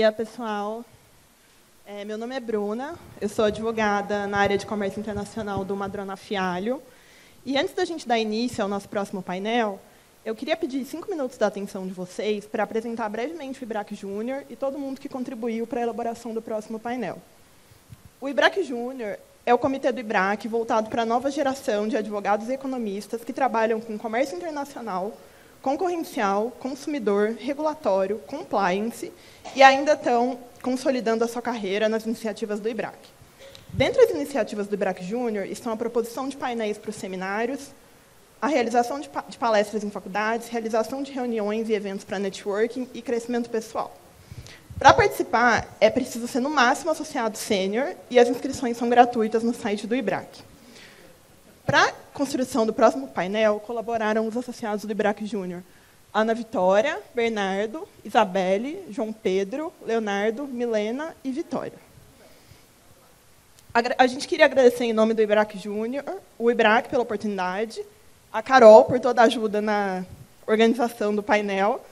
dia, pessoal. Meu nome é Bruna, eu sou advogada na área de comércio internacional do Madrona Fialho. E antes da gente dar início ao nosso próximo painel, eu queria pedir 5 minutos da atenção de vocês para apresentar brevemente o IBRAC Júnior e todo mundo que contribuiu para a elaboração do próximo painel. O IBRAC Júnior é o comitê do IBRAC voltado para a nova geração de advogados e economistas que trabalham com comércio internacional, concorrencial, consumidor, regulatório, compliance e ainda estão consolidando a sua carreira nas iniciativas do IBRAC. Dentre as iniciativas do IBRAC Júnior estão a proposição de painéis para os seminários, a realização de palestras em faculdades, realização de reuniões e eventos para networking e crescimento pessoal. Para participar, é preciso ser, no máximo, associado sênior, e as inscrições são gratuitas no site do IBRAC. Para a construção do próximo painel, colaboraram os associados do IBRAC Júnior: Ana Vitória, Bernardo, Isabelle, João Pedro, Leonardo, Milena e Vitória. A gente queria agradecer, em nome do IBRAC Júnior, o IBRAC pela oportunidade, a Carol por toda a ajuda na organização do painel,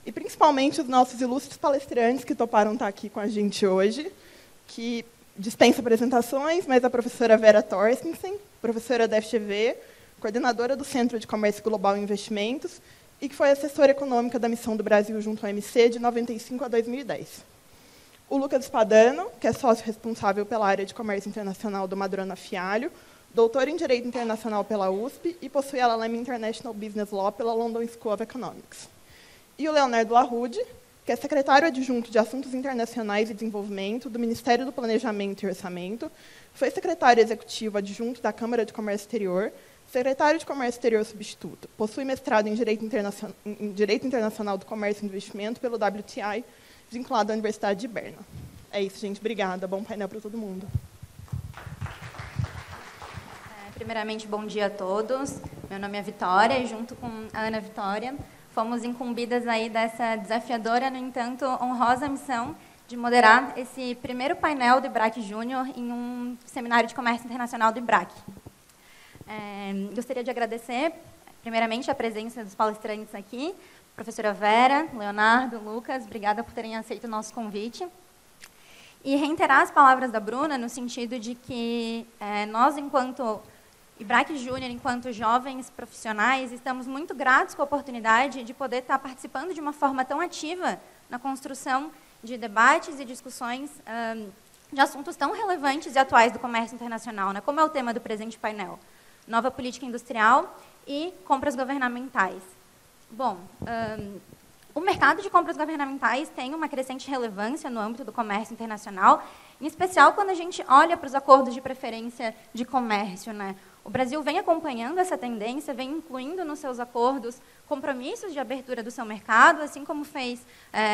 e principalmente os nossos ilustres palestrantes que toparam estar aqui com a gente hoje, que dispensa apresentações, mas a professora Vera Torstensen, professora da FGV, coordenadora do Centro de Comércio Global e Investimentos, e que foi assessora econômica da Missão do Brasil junto ao MC de 95 a 2010. O Lucas Spadano, que é sócio responsável pela área de comércio internacional do Madrona Fialho, doutor em Direito Internacional pela USP e possui a LLM International Business Law pela London School of Economics. E o Leonardo Larrude, que é secretário adjunto de Assuntos Internacionais e Desenvolvimento do Ministério do Planejamento e Orçamento, foi secretário executivo adjunto da Câmara de Comércio Exterior, secretário de Comércio Exterior substituto, possui mestrado em Direito Internacional do Comércio e Investimento pelo WTI, vinculado à Universidade de Berna. É isso, gente. Obrigada. Bom painel para todo mundo. Primeiramente, bom dia a todos. Meu nome é Vitória e, junto com a Ana Vitória, fomos incumbidas aí dessa desafiadora, no entanto, honrosa missão de moderar esse primeiro painel do IBRAC Júnior em um seminário de comércio internacional do IBRAC. Gostaria de agradecer, primeiramente, a presença dos palestrantes aqui, professora Vera, Leonardo, Lucas, obrigada por terem aceito o nosso convite. E reiterar as palavras da Bruna, no sentido de que nós, enquanto IBRAC Júnior, enquanto jovens profissionais, estamos muito gratos com a oportunidade de poder estar participando de uma forma tão ativa na construção de debates e discussões de assuntos tão relevantes e atuais do comércio internacional, né? Como é o tema do presente painel: nova política industrial e compras governamentais. Bom, o mercado de compras governamentais tem uma crescente relevância no âmbito do comércio internacional, em especial quando a gente olha para os acordos de preferência de comércio, né? O Brasil vem acompanhando essa tendência, vem incluindo nos seus acordos compromissos de abertura do seu mercado, assim como fez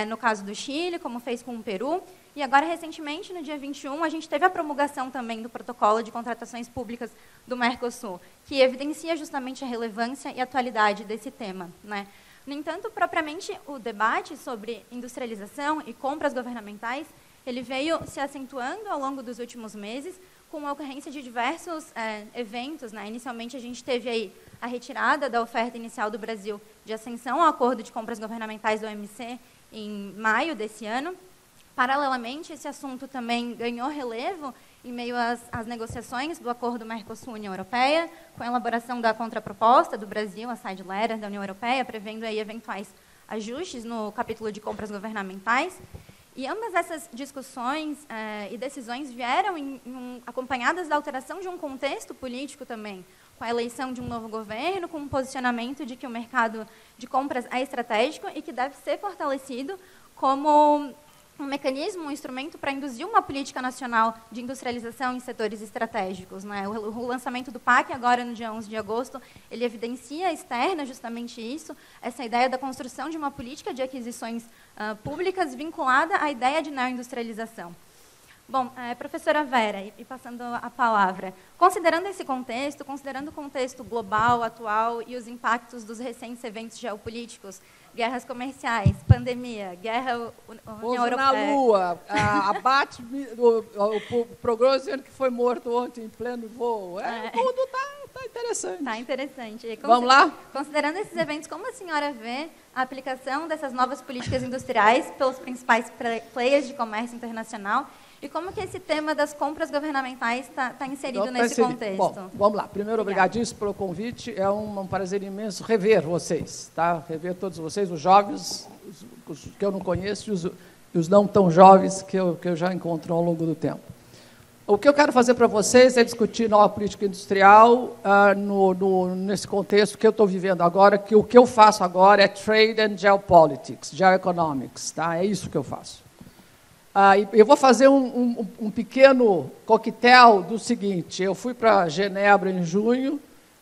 no caso do Chile, como fez com o Peru. E agora, recentemente, no dia 21, a gente teve a promulgação também do protocolo de contratações públicas do Mercosul, que evidencia justamente a relevância e a atualidade desse tema, né? No entanto, propriamente, o debate sobre industrialização e compras governamentais, ele veio se acentuando ao longo dos últimos meses, com a ocorrência de diversos eventos, né? Inicialmente, a gente teve aí a retirada da oferta inicial do Brasil de ascensão ao acordo de compras governamentais do OMC em maio desse ano. Paralelamente, esse assunto também ganhou relevo em meio às negociações do acordo Mercosul-União Europeia, com a elaboração da contraproposta do Brasil, a side letter da União Europeia, prevendo aí eventuais ajustes no capítulo de compras governamentais. E ambas essas discussões e decisões vieram acompanhadas da alteração de um contexto político também, com a eleição de um novo governo, com um posicionamento de que o mercado de compras é estratégico e que deve ser fortalecido como um mecanismo, um instrumento para induzir uma política nacional de industrialização em setores estratégicos, né? O lançamento do PAC, agora no dia 11 de agosto, ele evidencia, externa justamente isso, essa ideia da construção de uma política de aquisições públicas vinculada à ideia de neoindustrialização. Bom, professora Vera, e passando a palavra, considerando esse contexto, considerando o contexto global, atual e os impactos dos recentes eventos geopolíticos, guerras comerciais, pandemia, guerra União Europeia... na Lua, o programa dizendo que foi morto ontem em pleno voo. Tudo está Está interessante. Está interessante. E vamos lá? Considerando esses eventos, como a senhora vê a aplicação dessas novas políticas industriais pelos principais players de comércio internacional e como que esse tema das compras governamentais está inserido nesse contexto? Bom, vamos lá. Primeiro, obrigadíssimo pelo convite. É um prazer imenso rever vocês, tá? Rever todos vocês, os jovens, os que eu não conheço e os não tão jovens que eu já encontro ao longo do tempo. O que eu quero fazer para vocês é discutir nova política industrial nesse contexto que eu estou vivendo agora, que o que eu faço agora é Trade and Geopolitics, Geoeconomics, tá? É isso que eu faço. Eu vou fazer um pequeno coquetel do seguinte: eu fui para Genebra em junho,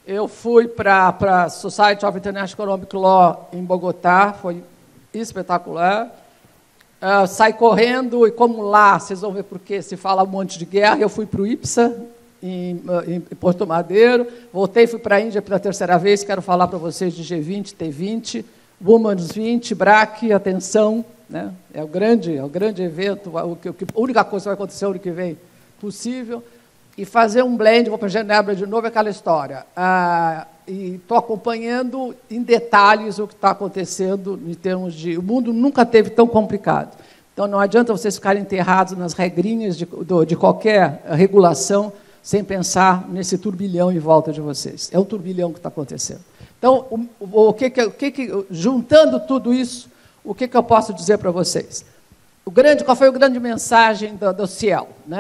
eu fui para a Society of International Economic Law em Bogotá, foi espetacular. Saí correndo, e como lá, vocês vão ver por que se fala um monte de guerra, eu fui para o IPSA, em Porto Madeiro, voltei, fui para a Índia pela terceira vez, quero falar para vocês de G20, T20, Women's 20, BRAC, atenção, né? É o grande evento, a única coisa que vai acontecer ano que vem possível, e fazer um blend, vou para Genebra de novo, é aquela história. E estou acompanhando em detalhes o que está acontecendo em termos de... O mundo nunca teve tão complicado. Então, não adianta vocês ficarem enterrados nas regrinhas de qualquer regulação sem pensar nesse turbilhão em volta de vocês. É um turbilhão que está acontecendo. Então, juntando tudo isso, o que eu posso dizer para vocês? Qual foi a grande mensagem do Ciel? Né?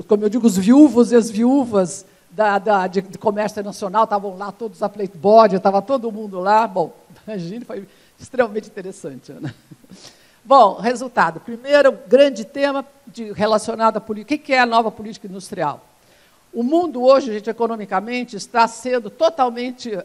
Como eu digo, os viúvos e as viúvas de comércio internacional estavam lá, todos a Playboy, estava todo mundo lá. Bom, imagine, foi extremamente interessante. Né? Bom, resultado. Primeiro, grande tema relacionado à política. O que é a nova política industrial? O mundo hoje, gente, economicamente, está sendo totalmente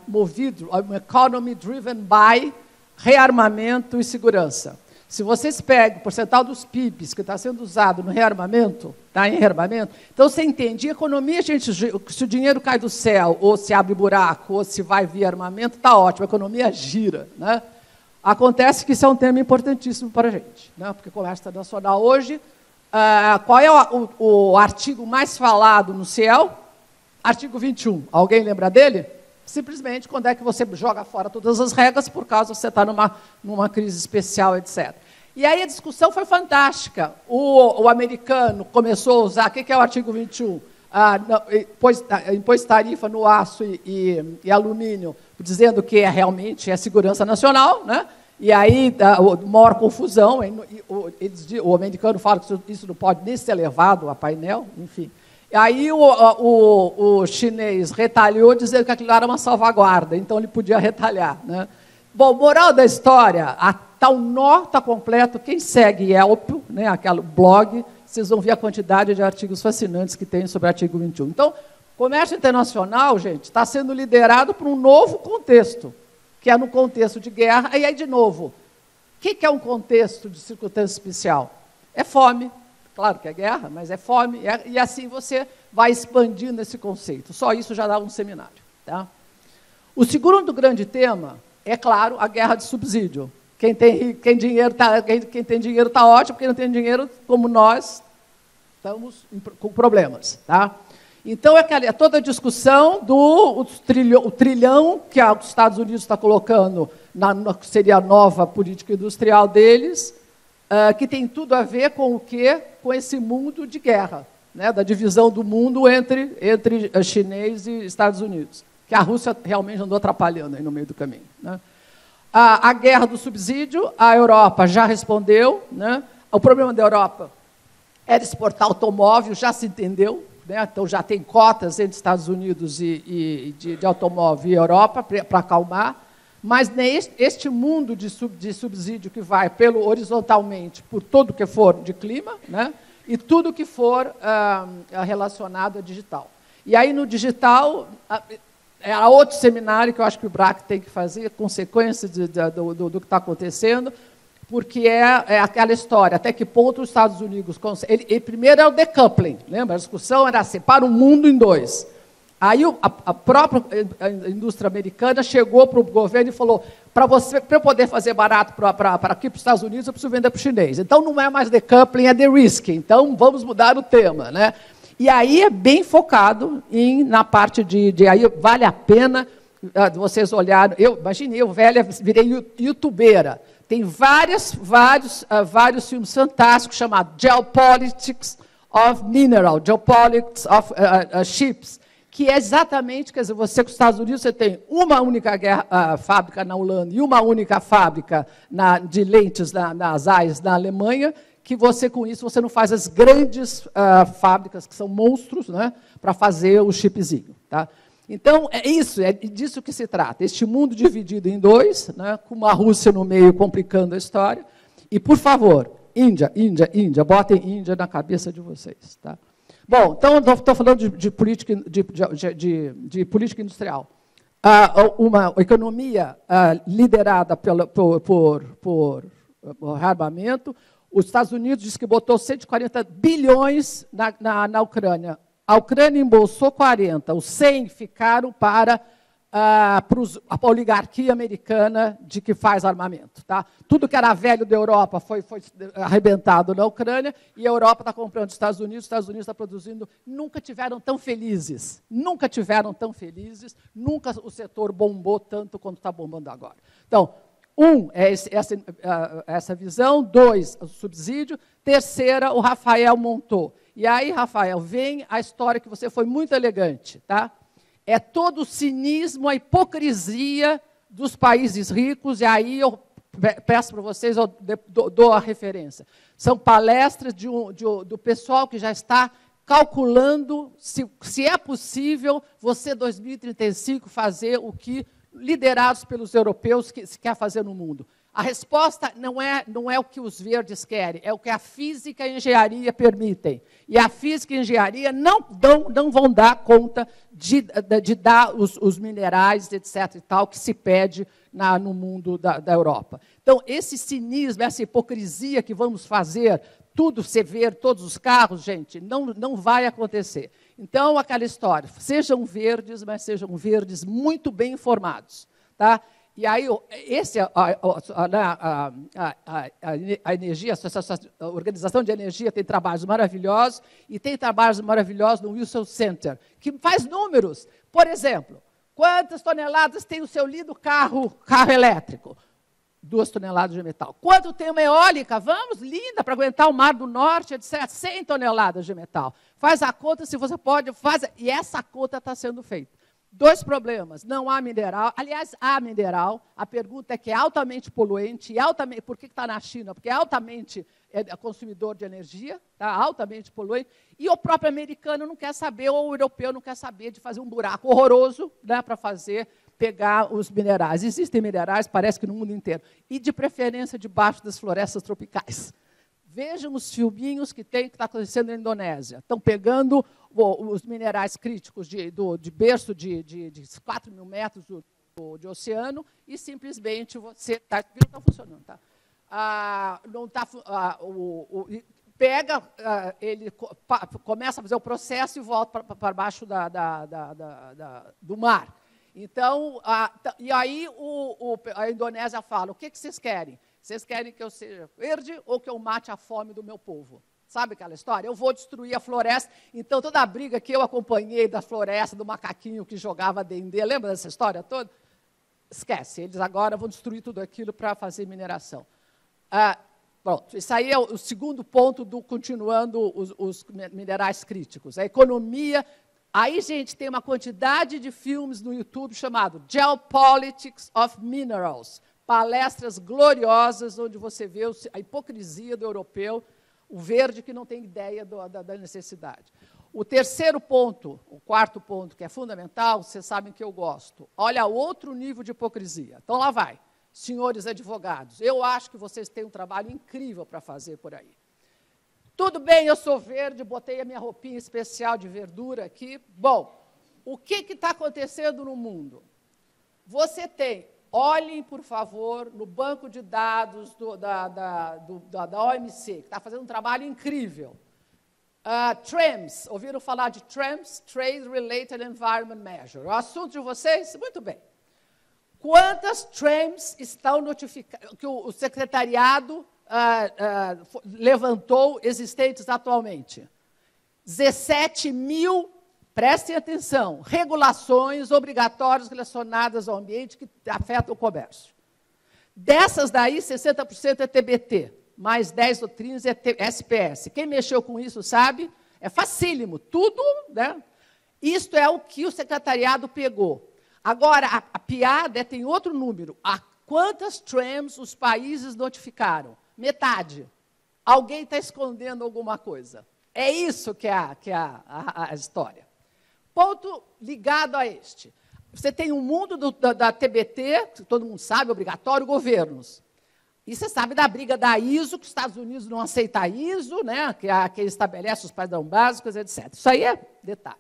movido a uma economy driven by rearmamento e segurança. Se vocês pegam o percentual dos PIBs que está sendo usado no rearmamento, tá, em rearmamento, então você entende, economia, gente, se o dinheiro cai do céu, ou se abre buraco, ou se vai via armamento, está ótimo, a economia gira. Né? Acontece que isso é um tema importantíssimo para a gente, né? Porque o comércio internacional hoje, qual é o artigo mais falado no Ciel? Artigo 21. Alguém lembra dele? Simplesmente quando é que você joga fora todas as regras por causa que você está numa crise especial, etc. E aí a discussão foi fantástica. O americano começou a usar, o que é o artigo 21? Impôs tarifa no aço e alumínio, dizendo que realmente é segurança nacional, né? E aí a maior confusão, o americano fala que isso não pode nem ser levado a painel, enfim. Aí o chinês retalhou, dizendo que aquilo era uma salvaguarda, então ele podia retalhar. Né? Bom, moral da história, o nó está completo. Quem segue Yelp, né, aquele blog, vocês vão ver a quantidade de artigos fascinantes que tem sobre o artigo 21. Então, comércio internacional, gente, está sendo liderado por um novo contexto, que é no contexto de guerra. E aí, de novo, o que é um contexto de circunstância especial? É fome. Claro que é guerra, mas é fome, e assim você vai expandindo esse conceito. Só isso já dá um seminário. Tá? O segundo grande tema é, claro, a guerra de subsídio. Quem tem dinheiro está ótimo, quem não tem dinheiro, como nós, estamos com problemas. Tá? Então, é toda a discussão do trilhão que os Estados Unidos está colocando, que seria a nova política industrial deles, que tem tudo a ver com o quê? Com esse mundo de guerra, né? Da divisão do mundo entre chinês e Estados Unidos, que a Rússia realmente andou atrapalhando aí no meio do caminho. Né? A guerra do subsídio, a Europa já respondeu. Né? O problema da Europa era exportar automóvel, já se entendeu. Né? Então, já tem cotas entre Estados Unidos de automóvel e Europa para acalmar. Mas este mundo de subsídio que vai horizontalmente por tudo que for de clima, né, e tudo que for relacionado a digital. E aí, no digital, é outro seminário que eu acho que o BRAC tem que fazer, consequências do que está acontecendo, porque é aquela história, até que ponto os Estados Unidos... primeiro é o decoupling, lembra? A discussão era separa o mundo em dois. Aí a própria indústria americana chegou para o governo e falou, para eu poder fazer barato para aqui para os Estados Unidos, eu preciso vender para o chinês. Então, não é mais decoupling, é de-risking. Então, vamos mudar o tema. Né? E aí é bem focado na parte aí vale a pena vocês olharem. Imagine, eu velha, virei youtubeira. Tem vários filmes fantásticos chamados Geopolitics of Mineral, Geopolitics of Ships, que é exatamente, quer dizer, você com os Estados Unidos, você tem uma única fábrica na Holanda e uma única fábrica de lentes nas AIS na Alemanha, que você, com isso, você não faz as grandes fábricas, que são monstros, né, para fazer o chipzinho. Tá? Então, é disso que se trata. Este mundo dividido em dois, né, com a Rússia no meio complicando a história. E, por favor, Índia, botem Índia na cabeça de vocês. Tá? Bom, então, estou falando de política industrial. Uma economia liderada por armamento. Os Estados Unidos diz que botou 140 bilhões na Ucrânia. A Ucrânia embolsou 40, os 100 ficaram para a oligarquia americana de que faz armamento. Tá? Tudo que era velho da Europa foi arrebentado na Ucrânia, e a Europa está comprando os Estados Unidos está produzindo. Nunca tiveram tão felizes, nunca o setor bombou tanto quanto está bombando agora. Então, é essa visão. 2, o subsídio. 3, o Rafael montou. E aí, Rafael, vem a história que você foi muito elegante. Tá? É todo o cinismo, a hipocrisia dos países ricos, e aí eu peço para vocês, eu dou a referência. São palestras do pessoal que já está calculando se é possível você, 2035, fazer o que liderados pelos europeus que se quer fazer no mundo. A resposta não é o que os verdes querem, é o que a física e a engenharia permitem. E a física e a engenharia não vão dar conta de dar os minerais, etc., e tal, que se pede no mundo da Europa. Então, esse cinismo, essa hipocrisia que vamos fazer, tudo ser verde, todos os carros, gente, não vai acontecer. Então, aquela história, sejam verdes, mas sejam verdes muito bem informados. Tá? E aí, a energia, a Organização de Energia tem trabalhos maravilhosos, e tem trabalhos maravilhosos no Wilson Center, que faz números. Por exemplo, quantas toneladas tem o seu lindo carro elétrico? 2 toneladas de metal. Quanto tem uma eólica? Vamos, linda, para aguentar o Mar do Norte, etc. 100 toneladas de metal. Faz a conta, se você pode, e essa conta está sendo feita. 2 problemas. Não há mineral. Aliás, há mineral. A pergunta é que é altamente poluente. Por que está na China? Porque é altamente consumidor de energia, tá? Altamente poluente. E o próprio americano não quer saber, ou o europeu não quer saber de fazer um buraco horroroso, né, para pegar os minerais. Existem minerais, parece que no mundo inteiro. E, de preferência, debaixo das florestas tropicais. Vejam os filminhos que está acontecendo na Indonésia. Estão pegando os minerais críticos de berço de 4 mil metros de oceano, e simplesmente você está funcionando. Tá? Ele começa a fazer o processo e volta para baixo do mar. Então, e aí a Indonésia fala: o que vocês querem? Vocês querem que eu seja verde ou que eu mate a fome do meu povo? Sabe aquela história? Eu vou destruir a floresta. Então, toda a briga que eu acompanhei da floresta, do macaquinho que jogava dendê, lembra dessa história toda? Esquece, eles agora vão destruir tudo aquilo para fazer mineração. Pronto, isso aí é o segundo ponto continuando os minerais críticos. A economia. Aí, gente, tem uma quantidade de filmes no YouTube chamado Geopolitics of Minerals. Palestras gloriosas, onde você vê a hipocrisia do europeu, o verde que não tem ideia da necessidade. O terceiro ponto, o quarto ponto, que é fundamental, vocês sabem que eu gosto. Olha, outro nível de hipocrisia. Então, lá vai. Senhores advogados, eu acho que vocês têm um trabalho incrível para fazer por aí. Tudo bem, eu sou verde, botei a minha roupinha especial de verdura aqui. Bom, o que está acontecendo no mundo? Você tem... Olhem, por favor, no banco de dados da OMC, que está fazendo um trabalho incrível. TREMS, ouviram falar de TREMS? Trade Related Environment Measure. O assunto de vocês? Muito bem. Quantas TREMS estão notificadas, que o secretariado levantou existentes atualmente? 17 mil, prestem atenção, regulações obrigatórias relacionadas ao ambiente que afetam o comércio. Dessas daí, 60% é TBT, mais 10 doutrinas é SPS. Quem mexeu com isso sabe, é facílimo, tudo, né? Isto é o que o secretariado pegou. Agora, a piada tem outro número. Quantas trams os países notificaram? Metade. Alguém está escondendo alguma coisa. É isso que é a história. Ponto ligado a este. Você tem um mundo da TBT, que todo mundo sabe, obrigatório, governos. E você sabe da briga da ISO, que os Estados Unidos não aceitam a ISO, né, que estabelece os padrões básicos, etc. Isso aí é detalhe.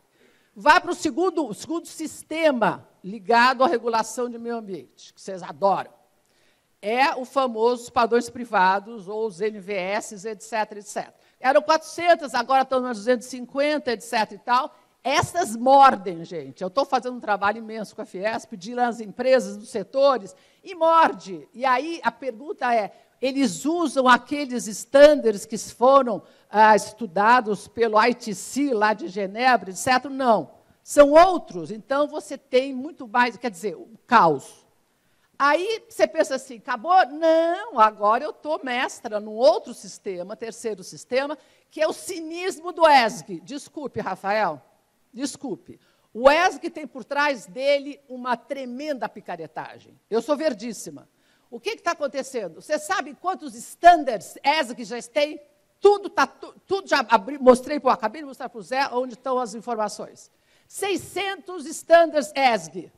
Vai para o segundo sistema ligado à regulação de meio ambiente, que vocês adoram. É o famoso padrões privados, ou os NVS, etc, etc. Eram 400, agora estão nas 250, etc. e tal. Essas mordem, gente. Eu estou fazendo um trabalho imenso com a Fiesp, de ir nas empresas, dos setores, e morde. E aí a pergunta é, eles usam aqueles estándares que foram estudados pelo ITC, lá de Genebra, etc? Não. São outros. Então, você tem muito mais, quer dizer, o caos. Aí você pensa assim, acabou? Não, agora eu estou mestra num outro sistema, terceiro sistema, que é o cinismo do ESG. Desculpe, Rafael, desculpe. O ESG tem por trás dele uma tremenda picaretagem. Eu sou verdíssima. O que está acontecendo? Você sabe quantos standards ESG já tem? Tudo já mostrei, acabei de mostrar para o Zé onde estão as informações. 600 standards ESG.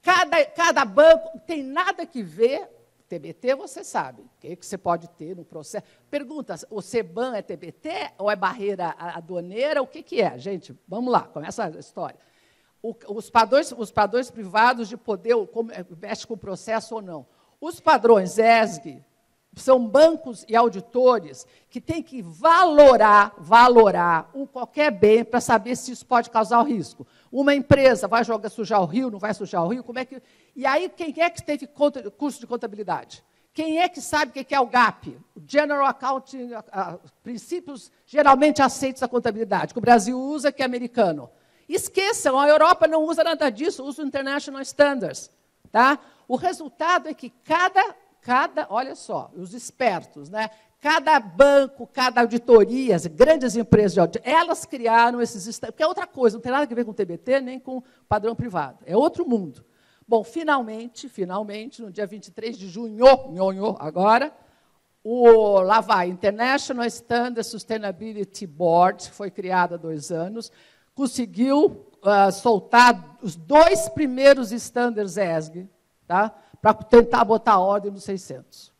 Cada banco tem nada que ver, TBT você sabe, o que você pode ter no processo. Pergunta, o CBAM é TBT ou é barreira aduaneira? O que é? Gente, vamos lá, começa a história. Os padrões privados de poder, como mexe com o processo ou não. Os padrões ESG são bancos e auditores que têm que valorar qualquer bem para saber se isso pode causar risco. Uma empresa vai sujar o rio, não vai sujar o rio? Como é que... E aí, quem é que teve curso de contabilidade? Quem é que sabe o que é o GAP? O General Accounting, princípios geralmente aceitos da contabilidade, que o Brasil usa, que é americano. Esqueçam, a Europa não usa nada disso, usa o International Standards. Tá? O resultado é que olha só, os espertos, né? Cada banco, cada auditoria, as grandes empresas de auditoria, elas criaram esses standards, porque é outra coisa, não tem nada a ver com o TBT, nem com padrão privado, é outro mundo. Bom, finalmente, no dia 23 de junho, agora, lá vai, International Standard Sustainability Board, foi criado há 2 anos, conseguiu soltar os 2 primeiros standards ESG, tá? Para tentar botar ordem nos 600.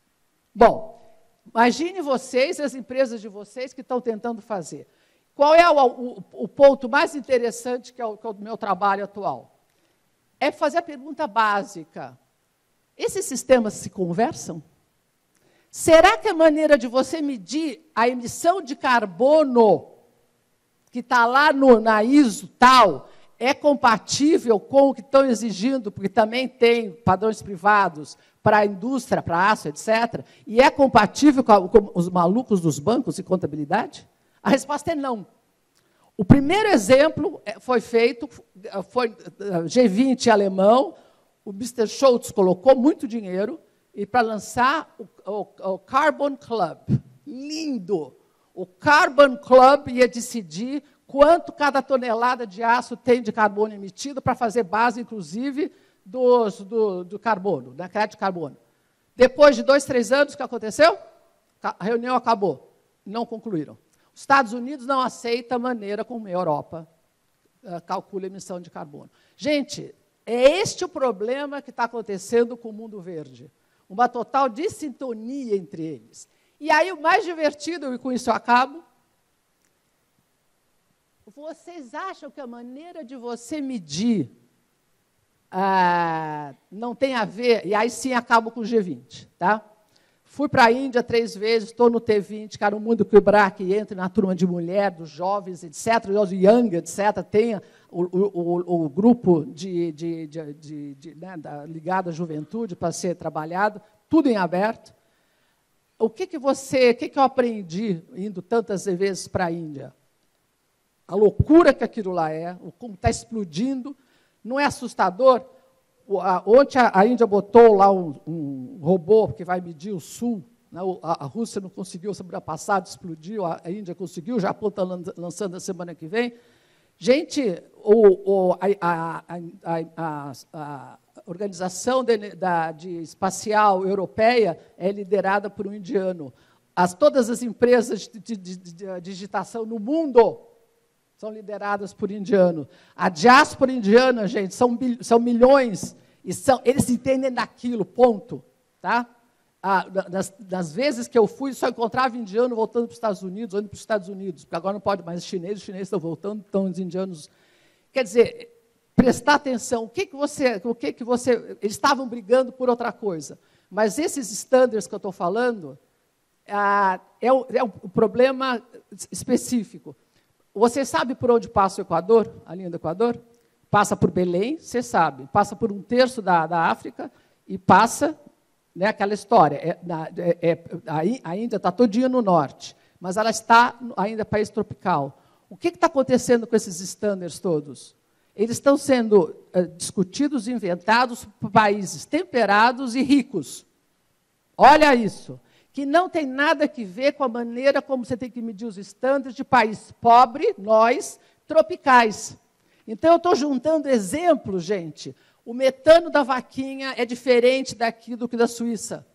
Bom, imagine vocês, as empresas de vocês que estão tentando fazer. Qual é o ponto mais interessante que é o meu trabalho atual? É fazer a pergunta básica. Esses sistemas se conversam? Será que a maneira de você medir a emissão de carbono que está lá na ISO tal é compatível com o que estão exigindo, porque também tem padrões privados para a indústria, para aço, etc., e é compatível com os malucos dos bancos e contabilidade? A resposta é não. O primeiro exemplo foi feito, foi G20 alemão, o Mr. Schultz colocou muito dinheiro e para lançar o Carbon Club. Lindo! O Carbon Club ia decidir quanto cada tonelada de aço tem de carbono emitido para fazer base, inclusive, do carbono, da crédito de carbono. Depois de 2, 3 anos, o que aconteceu? A reunião acabou. Não concluíram. Os Estados Unidos não aceitam a maneira como a Europa calcula a emissão de carbono. Gente, é este o problema que está acontecendo com o mundo verde. Uma total dissintonia entre eles. E aí, o mais divertido, e com isso eu acabo, vocês acham que a maneira de você medir não tem a ver... E aí sim acabo com o G20. Tá? Fui para a Índia 3 vezes, estou no T20, cara, um mundo que o BRAC entra na turma de mulher, dos jovens, etc., os young, etc., tem o grupo né, ligado à juventude para ser trabalhado, tudo em aberto. O que eu aprendi indo tantas vezes para a Índia? a loucura que aquilo lá é, como está explodindo. Não é assustador? Ontem a Índia botou lá um robô que vai medir o sul. Né? A Rússia não conseguiu semana passada, explodiu, a Índia conseguiu, o Japão está lançando a semana que vem. Gente, a Organização de Espacial Europeia é liderada por um indiano. Todas as empresas de digitação no mundo são lideradas por indianos. A diáspora indiana, gente, são milhões, e eles entendem daquilo, ponto. Tá? Das vezes que eu fui, só encontrava indiano voltando para os Estados Unidos, ou indo para os Estados Unidos, porque agora não pode mais os chineses estão voltando, então os indianos... Quer dizer, prestar atenção, eles estavam brigando por outra coisa, mas esses standards que eu estou falando é um problema específico. Você sabe por onde passa o Equador, a linha do Equador? Passa por Belém, você sabe, passa por um terço da África e passa... Né, aquela história, a Índia está todinha no norte, mas ela está ainda país tropical. O que está acontecendo com esses estándares todos? Eles estão sendo discutidos e inventados por países temperados e ricos. Olha isso, que não tem nada a ver com a maneira como você tem que medir os estándares de país pobre, nós, tropicais. Então, eu estou juntando exemplos, gente. O metano da vaquinha é diferente daqui do que da Suíça.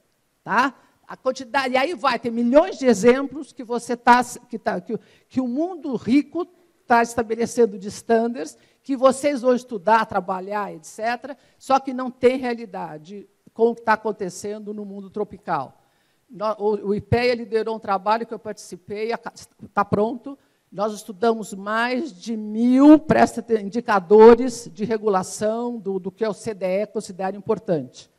Tá? A quantidade, e aí vai ter milhões de exemplos que que o mundo rico está estabelecendo de estándares, que vocês vão estudar, trabalhar, etc., só que não tem realidade com o que está acontecendo no mundo tropical. O IPEA liderou um trabalho que eu participei, está pronto. Nós estudamos mais de 1.000 indicadores de regulação do que o CDE considera importante.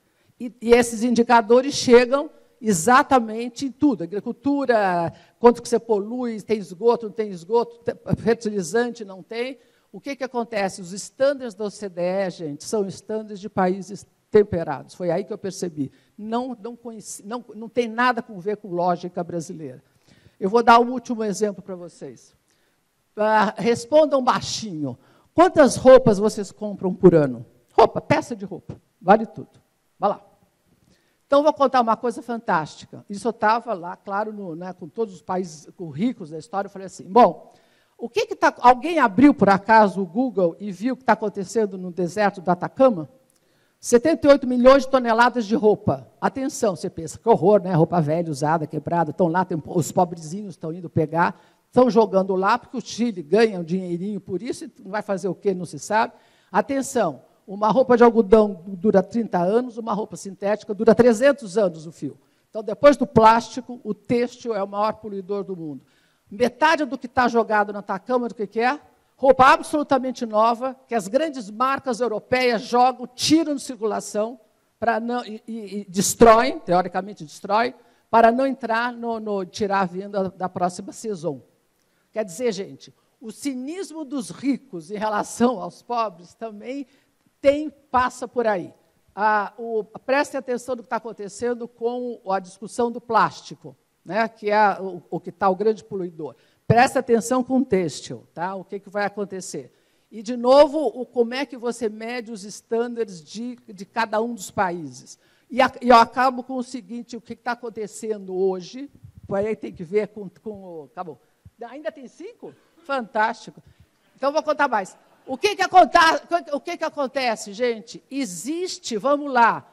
E esses indicadores chegam exatamente em tudo. Agricultura, quanto que você polui, tem esgoto, não tem esgoto, fertilizante, não tem. O que acontece? Os estándares da OCDE, gente, são estándares de países temperados. Foi aí que eu percebi. Não tem nada a ver com lógica brasileira. Eu vou dar um último exemplo para vocês. Respondam baixinho. Quantas roupas vocês compram por ano? Roupa, peça de roupa. Vale tudo. Vai lá. Então, vou contar uma coisa fantástica. Isso eu estava lá, claro, com todos os países ricos da história. Eu falei assim, bom, alguém abriu, por acaso, o Google e viu o que está acontecendo no deserto do Atacama? 78 milhões de toneladas de roupa. Atenção, você pensa, que horror, né? Roupa velha, usada, quebrada. Estão lá, os pobrezinhos estão indo pegar, estão jogando lá, porque o Chile ganha um dinheirinho por isso, e vai fazer o quê, não se sabe. Atenção, uma roupa de algodão dura 30 anos, uma roupa sintética dura 300 anos o fio. Então, depois do plástico, o têxtil é o maior poluidor do mundo. Metade do que está jogado na Atacama, do que é? Roupa absolutamente nova, que as grandes marcas europeias jogam, tiram de circulação e destroem, teoricamente destroem, para não entrar tirar a venda da próxima saison. Quer dizer, gente, o cinismo dos ricos em relação aos pobres também passa por aí. Prestem atenção no que está acontecendo com a discussão do plástico, né, que é o que está o grande poluidor. Presta atenção com o têxtil, tá? O que vai acontecer. E, de novo, como é que você mede os estándares de cada um dos países. E eu acabo com o seguinte, o que está acontecendo hoje, aí tem que ver com o... Acabou. Ainda tem 5? Fantástico. Então, vou contar mais. O que acontece, gente? Existe, vamos lá,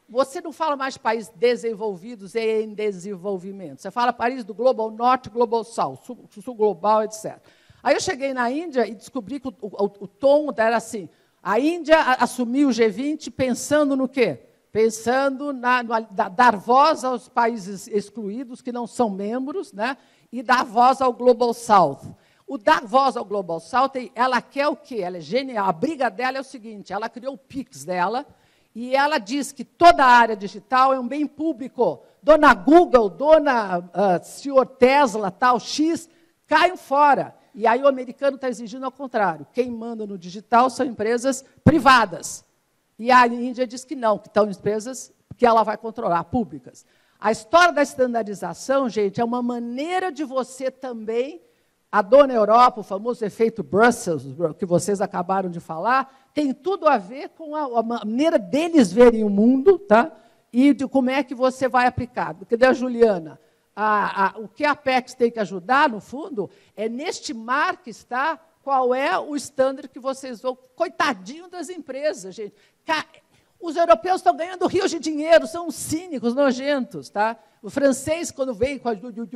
você não fala mais países desenvolvidos e em desenvolvimento. Você fala país do Global Norte, Global Sul, Sul Global, etc. Aí eu cheguei na Índia e descobri que o tom era assim, a Índia assumiu o G20 pensando no quê? Pensando dar voz aos países excluídos, que não são membros, né? E dar voz ao Global South. O dar voz ao Global South, ela quer o quê? Ela é genial. A briga dela é o seguinte, ela criou o PIX dela, e ela diz que toda a área digital é um bem público. Dona Google, senhor Tesla, tal, X, caem fora. E aí o americano está exigindo ao contrário. Quem manda no digital são empresas privadas. E a Índia diz que não, que estão empresas que ela vai controlar, públicas. A história da estandarização, gente, é uma maneira de você também A dona Europa, o famoso efeito Brussels, que vocês acabaram de falar, tem tudo a ver com a maneira deles verem o mundo, tá? E de como é que você vai aplicar. Cadê a Juliana? O que a Apex tem que ajudar, no fundo, é neste mar que está, qual é o standard que vocês vão... Coitadinho das empresas, gente. Os europeus estão ganhando rios de dinheiro, são cínicos, nojentos, tá? O francês, quando vem com a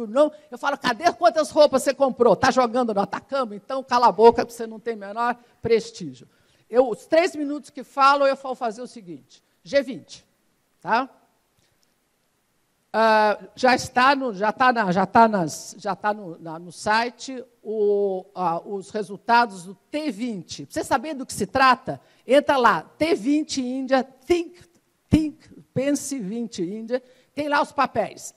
não, eu falo, cadê quantas roupas você comprou? Está jogando no Atacama? Então, cala a boca, porque você não tem menor prestígio. Os 3 minutos que falo, eu vou fazer o seguinte. G20, tá? Já está no site os resultados do T20. Para você saber do que se trata, entra lá, T20 Índia, Pense 20 Índia, tem lá os papéis.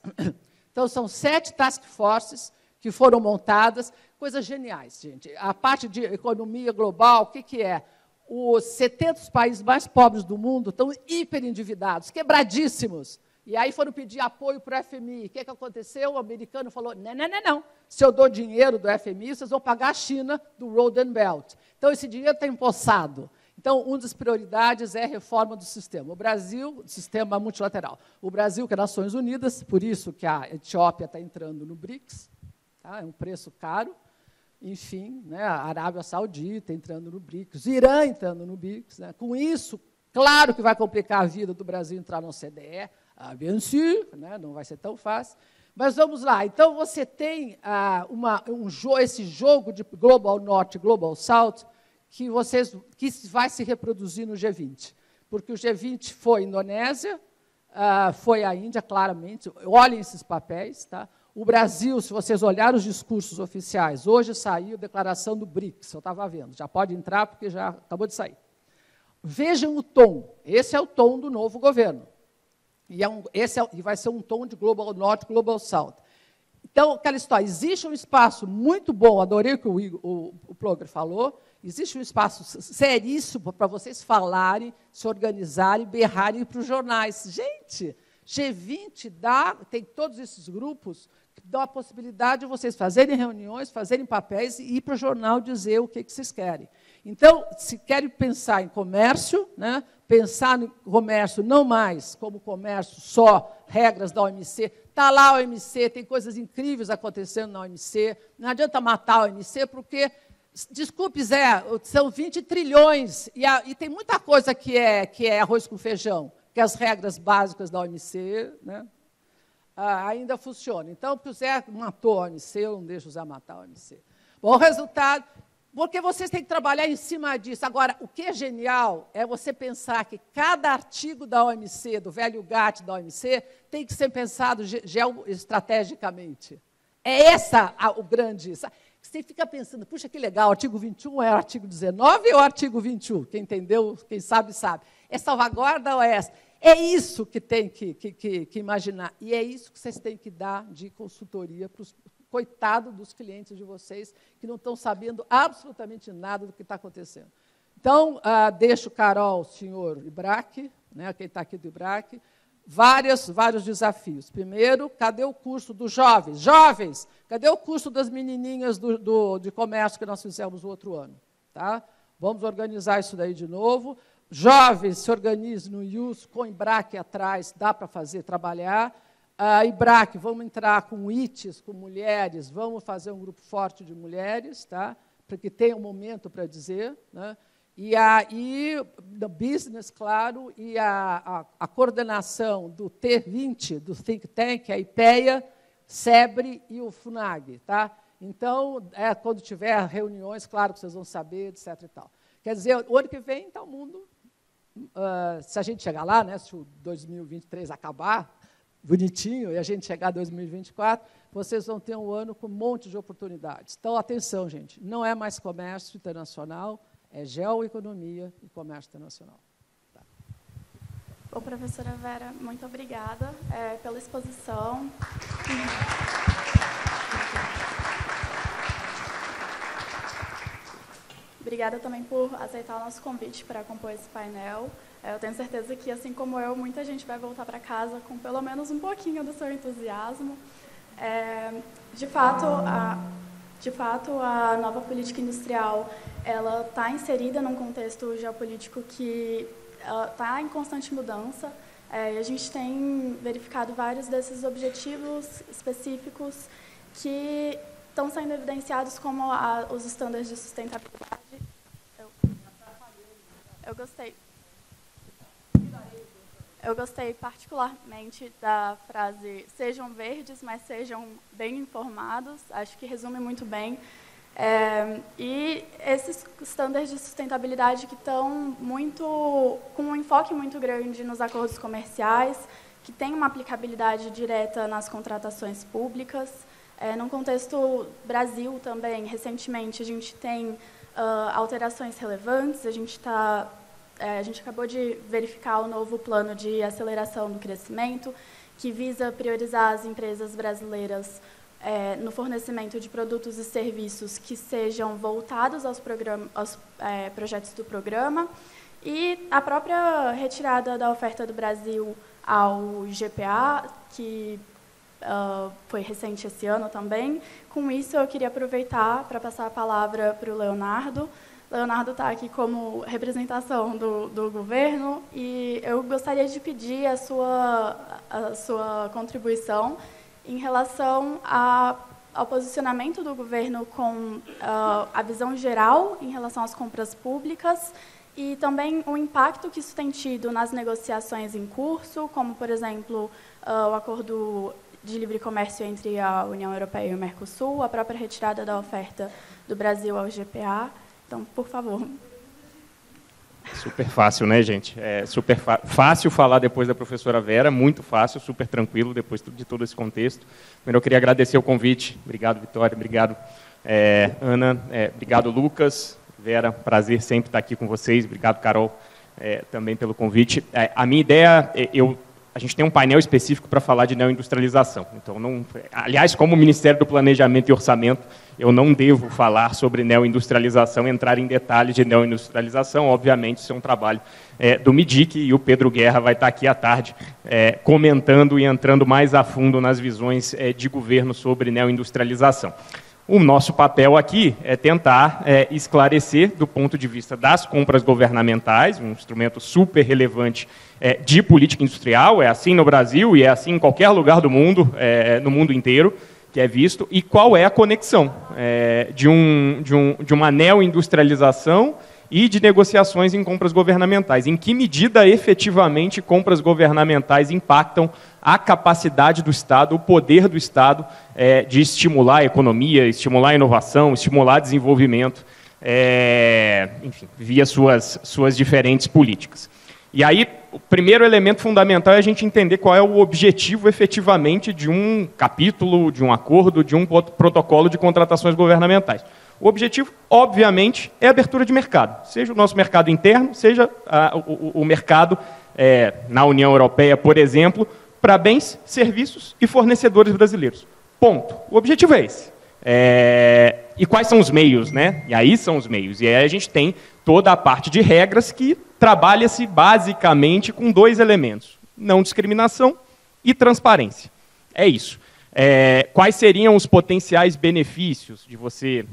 Então, são 7 task forces que foram montadas, coisas geniais, gente. A parte de economia global, o que é? Os 70 países mais pobres do mundo estão hiperendividados, quebradíssimos. E aí foram pedir apoio para o FMI. O que aconteceu? O americano falou, não. Se eu dou dinheiro do FMI, vocês vão pagar a China do Road and Belt. Então, esse dinheiro está empossado. Então, uma das prioridades é a reforma do sistema. O Brasil, sistema multilateral. O Brasil, que é Nações Unidas, por isso que a Etiópia está entrando no BRICS, tá? É um preço caro. Enfim, né, a Arábia Saudita entrando no BRICS, o Irã entrando no BRICS. Né? Com isso, claro que vai complicar a vida do Brasil entrar no OCDE, bien sûr, né? Não vai ser tão fácil. Mas vamos lá. Então, você tem esse jogo de Global North e Global South que vai se reproduzir no G20. Porque o G20 foi a Indonésia, foi a Índia, claramente. Olhem esses papéis. Tá? O Brasil, se vocês olharem os discursos oficiais, hoje saiu a declaração do BRICS, eu estava vendo. Já pode entrar, porque já acabou de sair. Vejam o tom. Esse é o tom do novo governo. E vai ser um tom de Global North, Global South. Então, aquela história, existe um espaço muito bom, adorei o que o Plogger falou, existe um espaço seríssimo para vocês falarem, se organizarem, berrarem para os jornais. Gente, G20 tem todos esses grupos que dão a possibilidade de vocês fazerem reuniões, fazerem papéis e ir para o jornal dizer o que vocês querem. Então, se querem pensar em comércio, né, pensar no comércio não mais como comércio só, regras da OMC, está lá a OMC, tem coisas incríveis acontecendo na OMC, não adianta matar a OMC, porque, desculpe, Zé, são 20 trilhões, e tem muita coisa que é arroz com feijão, que as regras básicas da OMC, né, ainda funcionam. Então, porque o Zé matou a OMC, eu não deixo o Zé matar a OMC. Bom, o resultado... Porque vocês têm que trabalhar em cima disso. Agora, o que é genial é você pensar que cada artigo da OMC, do velho GATT da OMC, tem que ser pensado geoestrategicamente. É o grande... Você fica pensando, puxa, que legal, o artigo 21 é o artigo 19 ou o artigo 21? Quem entendeu, quem sabe, sabe. É salvaguarda ou é essa? É isso que tem que imaginar. E é isso que vocês têm que dar de consultoria para os... Coitado dos clientes de vocês, que não estão sabendo absolutamente nada do que está acontecendo. Então, deixo, Carol, senhor Ibrac, né, quem está aqui do Ibrac, vários desafios. Primeiro, cadê o curso dos jovens? Jovens, cadê o curso das menininhas de comércio que nós fizemos no outro ano? Tá? Vamos organizar isso daí de novo. Jovens, se organizem no IUS, com o Ibrac atrás, dá para trabalhar. Ibrac, vamos entrar com ITs, com mulheres, vamos fazer um grupo forte de mulheres, tá? Para que tenha um momento para dizer. Né? E do business, claro, e a coordenação do T20, do Think Tank, a IPEA, SEBRE e o FUNAG. Tá? Então, quando tiver reuniões, claro que vocês vão saber, etc. E tal. Quer dizer, o ano que vem está o mundo... se a gente chegar lá, né, se o 2023 acabar, bonitinho, e a gente chegar a 2024, vocês vão ter um ano com um monte de oportunidades. Então, atenção, gente, não é mais comércio internacional, é geoeconomia e comércio internacional. Tá. Bom, professora Vera, muito obrigada pela exposição. Obrigada também por aceitar o nosso convite para compor esse painel. Eu tenho certeza que, assim como eu, muita gente vai voltar para casa com pelo menos um pouquinho do seu entusiasmo. De fato, De fato, a nova política industrial ela está inserida num contexto geopolítico que está em constante mudança. E a gente tem verificado vários desses objetivos específicos que estão sendo evidenciados como os estándares de sustentabilidade. Eu gostei particularmente da frase "sejam verdes, mas sejam bem informados". Acho que resume muito bem. E esses estándares de sustentabilidade que estão com um enfoque muito grande nos acordos comerciais, que tem uma aplicabilidade direta nas contratações públicas. No contexto Brasil também, recentemente, a gente tem alterações relevantes. A gente acabou de verificar o novo plano de aceleração do crescimento, que visa priorizar as empresas brasileiras no fornecimento de produtos e serviços que sejam voltados aos projetos do programa, e a própria retirada da oferta do Brasil ao GPA, que foi recente esse ano também. Com isso, eu queria aproveitar para passar a palavra para o Leonardo. Leonardo está aqui como representação do governo, e eu gostaria de pedir a sua contribuição em relação ao posicionamento do governo com a visão geral em relação às compras públicas, e também o impacto que isso tem tido nas negociações em curso, como, por exemplo, o acordo de livre comércio entre a União Europeia e o Mercosul, a própria retirada da oferta do Brasil ao GPA. Então, por favor. Super fácil, né, gente? É super fácil falar depois da professora Vera, muito fácil, super tranquilo depois de todo esse contexto. Primeiro, eu queria agradecer o convite. Obrigado, Vitória. Obrigado, Ana. Obrigado, Lucas. Vera, prazer sempre estar aqui com vocês. Obrigado, Carol, também pelo convite. A minha ideia, a gente tem um painel específico para falar de neoindustrialização. Então, aliás, como Ministério do Planejamento e Orçamento, eu não devo falar sobre neoindustrialização, entrar em detalhes de neoindustrialização. Obviamente, isso é um trabalho do MIDIC, e o Pedro Guerra vai estar aqui à tarde comentando e entrando mais a fundo nas visões de governo sobre neoindustrialização. O nosso papel aqui é tentar esclarecer, do ponto de vista das compras governamentais, um instrumento super relevante de política industrial, é assim no Brasil e é assim em qualquer lugar do mundo, no mundo inteiro, que é visto, e qual é a conexão de uma neoindustrialização e de negociações em compras governamentais. Em que medida, efetivamente, compras governamentais impactam a capacidade do Estado, o poder do Estado de estimular a economia, estimular a inovação, estimular desenvolvimento, enfim, via suas diferentes políticas. E aí, o primeiro elemento fundamental é a gente entender qual é o objetivo, efetivamente, de um capítulo, de um acordo, de um protocolo de contratações governamentais. O objetivo, obviamente, é a abertura de mercado, seja o nosso mercado interno, seja o mercado na União Europeia, por exemplo, para bens, serviços e fornecedores brasileiros. Ponto. O objetivo é esse. E quais são os meios, né? E aí são os meios. E aí a gente tem toda a parte de regras que trabalha-se basicamente com dois elementos: não discriminação e transparência. É isso. Quais seriam os potenciais benefícios de você,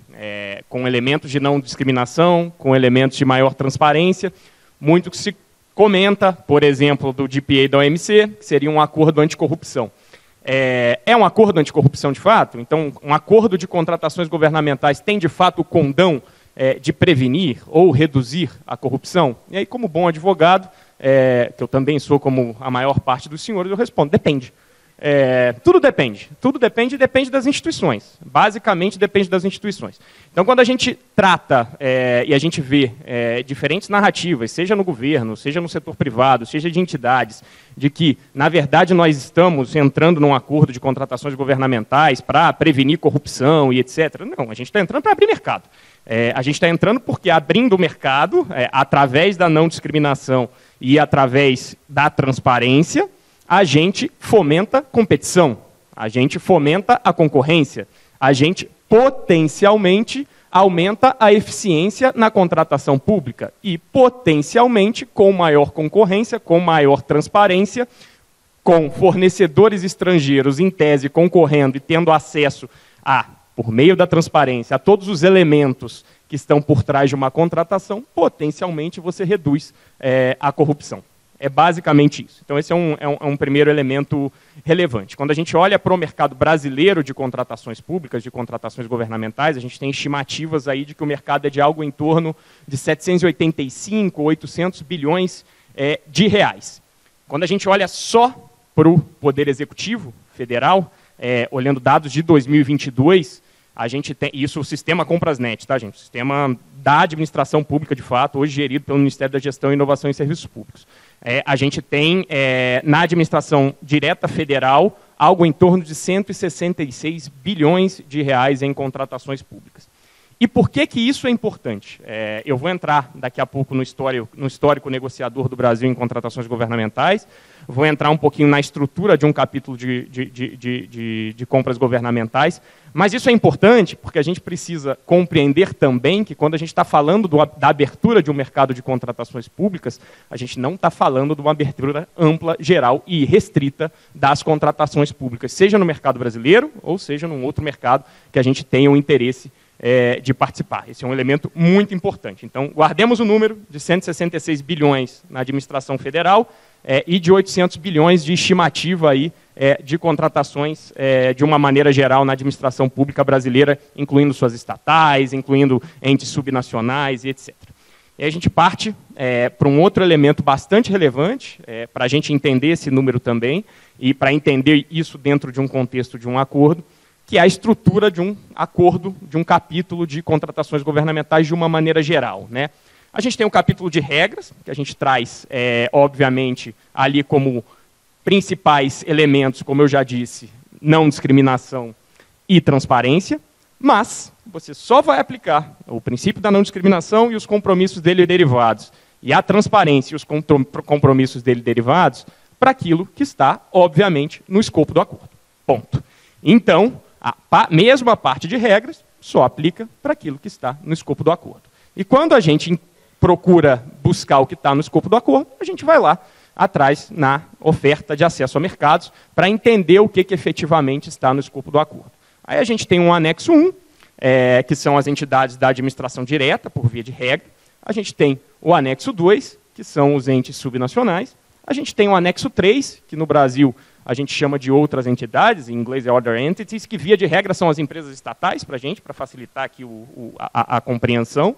com elementos de não discriminação, com elementos de maior transparência? Muito que se comenta, por exemplo, do DPA da OMC, que seria um acordo anticorrupção. É um acordo anticorrupção de fato? Então, um acordo de contratações governamentais tem de fato o condão de prevenir ou reduzir a corrupção? E aí, como bom advogado, que eu também sou como a maior parte dos senhores, eu respondo: depende. Tudo depende das instituições. Basicamente, depende das instituições. Então, quando a gente trata e a gente vê diferentes narrativas, seja no governo, seja no setor privado, seja de entidades, de que, na verdade, nós estamos entrando num acordo de contratações governamentais para prevenir corrupção e etc. Não, a gente está entrando para abrir mercado. A gente está entrando porque, abrindo o mercado, através da não discriminação e através da transparência, a gente fomenta competição, a gente fomenta a concorrência, a gente potencialmente aumenta a eficiência na contratação pública e, potencialmente, com maior concorrência, com maior transparência, com fornecedores estrangeiros, em tese, concorrendo e tendo acesso a por meio da transparência, a todos os elementos que estão por trás de uma contratação, potencialmente você reduz a corrupção. É basicamente isso. Então, esse é um primeiro elemento relevante. Quando a gente olha para o mercado brasileiro de contratações públicas, de contratações governamentais, a gente tem estimativas aí de que o mercado é de algo em torno de 785, 800 bilhões de reais. Quando a gente olha só para o Poder Executivo Federal, olhando dados de 2022, a gente tem, isso o sistema Comprasnet, tá, gente? O sistema da administração pública, de fato, hoje gerido pelo Ministério da Gestão, Inovação e Serviços Públicos. A gente tem, na administração direta federal, algo em torno de 166 bilhões de reais em contratações públicas. E por que isso é importante? Eu vou entrar daqui a pouco no histórico negociador do Brasil em contratações governamentais, vou entrar um pouquinho na estrutura de um capítulo de compras governamentais, mas isso é importante porque a gente precisa compreender também que quando a gente está falando da abertura de um mercado de contratações públicas, a gente não está falando de uma abertura ampla, geral e restrita das contratações públicas, seja no mercado brasileiro ou seja num outro mercado que a gente tenha um interesse de participar. Esse é um elemento muito importante. Então, guardemos o número de 166 bilhões na administração federal e de 800 bilhões de estimativa aí, de contratações de uma maneira geral na administração pública brasileira, incluindo suas estatais, incluindo entes subnacionais e etc. E aí a gente parte para um outro elemento bastante relevante, para a gente entender esse número também, e para entender isso dentro de um contexto de um acordo, que é a estrutura de um acordo, de um capítulo de contratações governamentais de uma maneira geral, né? A gente tem um capítulo de regras, que a gente traz, obviamente, ali como principais elementos, como eu já disse, não discriminação e transparência, mas você só vai aplicar o princípio da não discriminação e os compromissos dele derivados, e a transparência e os compromissos dele derivados, para aquilo que está, obviamente, no escopo do acordo. Ponto. Então, mesmo a parte de regras só aplica para aquilo que está no escopo do acordo. E quando a gente procura buscar o que está no escopo do acordo, a gente vai lá atrás na oferta de acesso a mercados para entender o que efetivamente está no escopo do acordo. Aí a gente tem um anexo 1, que são as entidades da administração direta, por via de regra. A gente tem o anexo 2, que são os entes subnacionais. A gente tem o anexo 3, que no Brasil a gente chama de outras entidades, em inglês é Other Entities, que via de regra são as empresas estatais para a gente, para facilitar aqui a compreensão.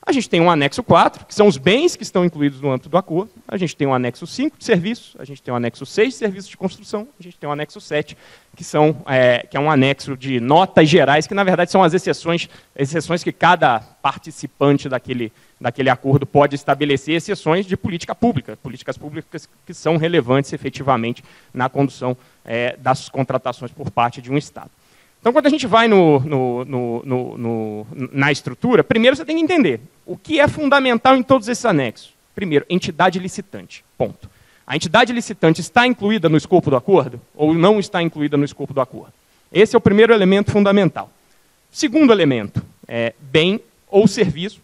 A gente tem um anexo 4, que são os bens que estão incluídos no âmbito do acordo. A gente tem um anexo 5 de serviços, a gente tem um anexo 6 de serviços de construção, a gente tem um anexo 7, que é um anexo de notas gerais, que na verdade são as exceções que cada participante daquele acordo pode estabelecer, exceções de política pública, políticas públicas que são relevantes efetivamente na condução das contratações por parte de um Estado. Então, quando a gente vai na estrutura, primeiro você tem que entender o que é fundamental em todos esses anexos. Primeiro, entidade licitante, ponto. A entidade licitante está incluída no escopo do acordo ou não está incluída no escopo do acordo? Esse é o primeiro elemento fundamental. Segundo elemento, bem ou serviço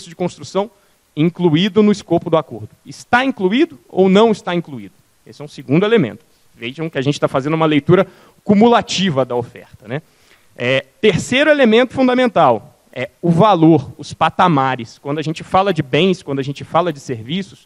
de construção incluído no escopo do acordo. Está incluído ou não está incluído? Esse é um segundo elemento. Vejam que a gente está fazendo uma leitura cumulativa da oferta, né? Terceiro elemento fundamental é o valor, os patamares. Quando a gente fala de bens, quando a gente fala de serviços,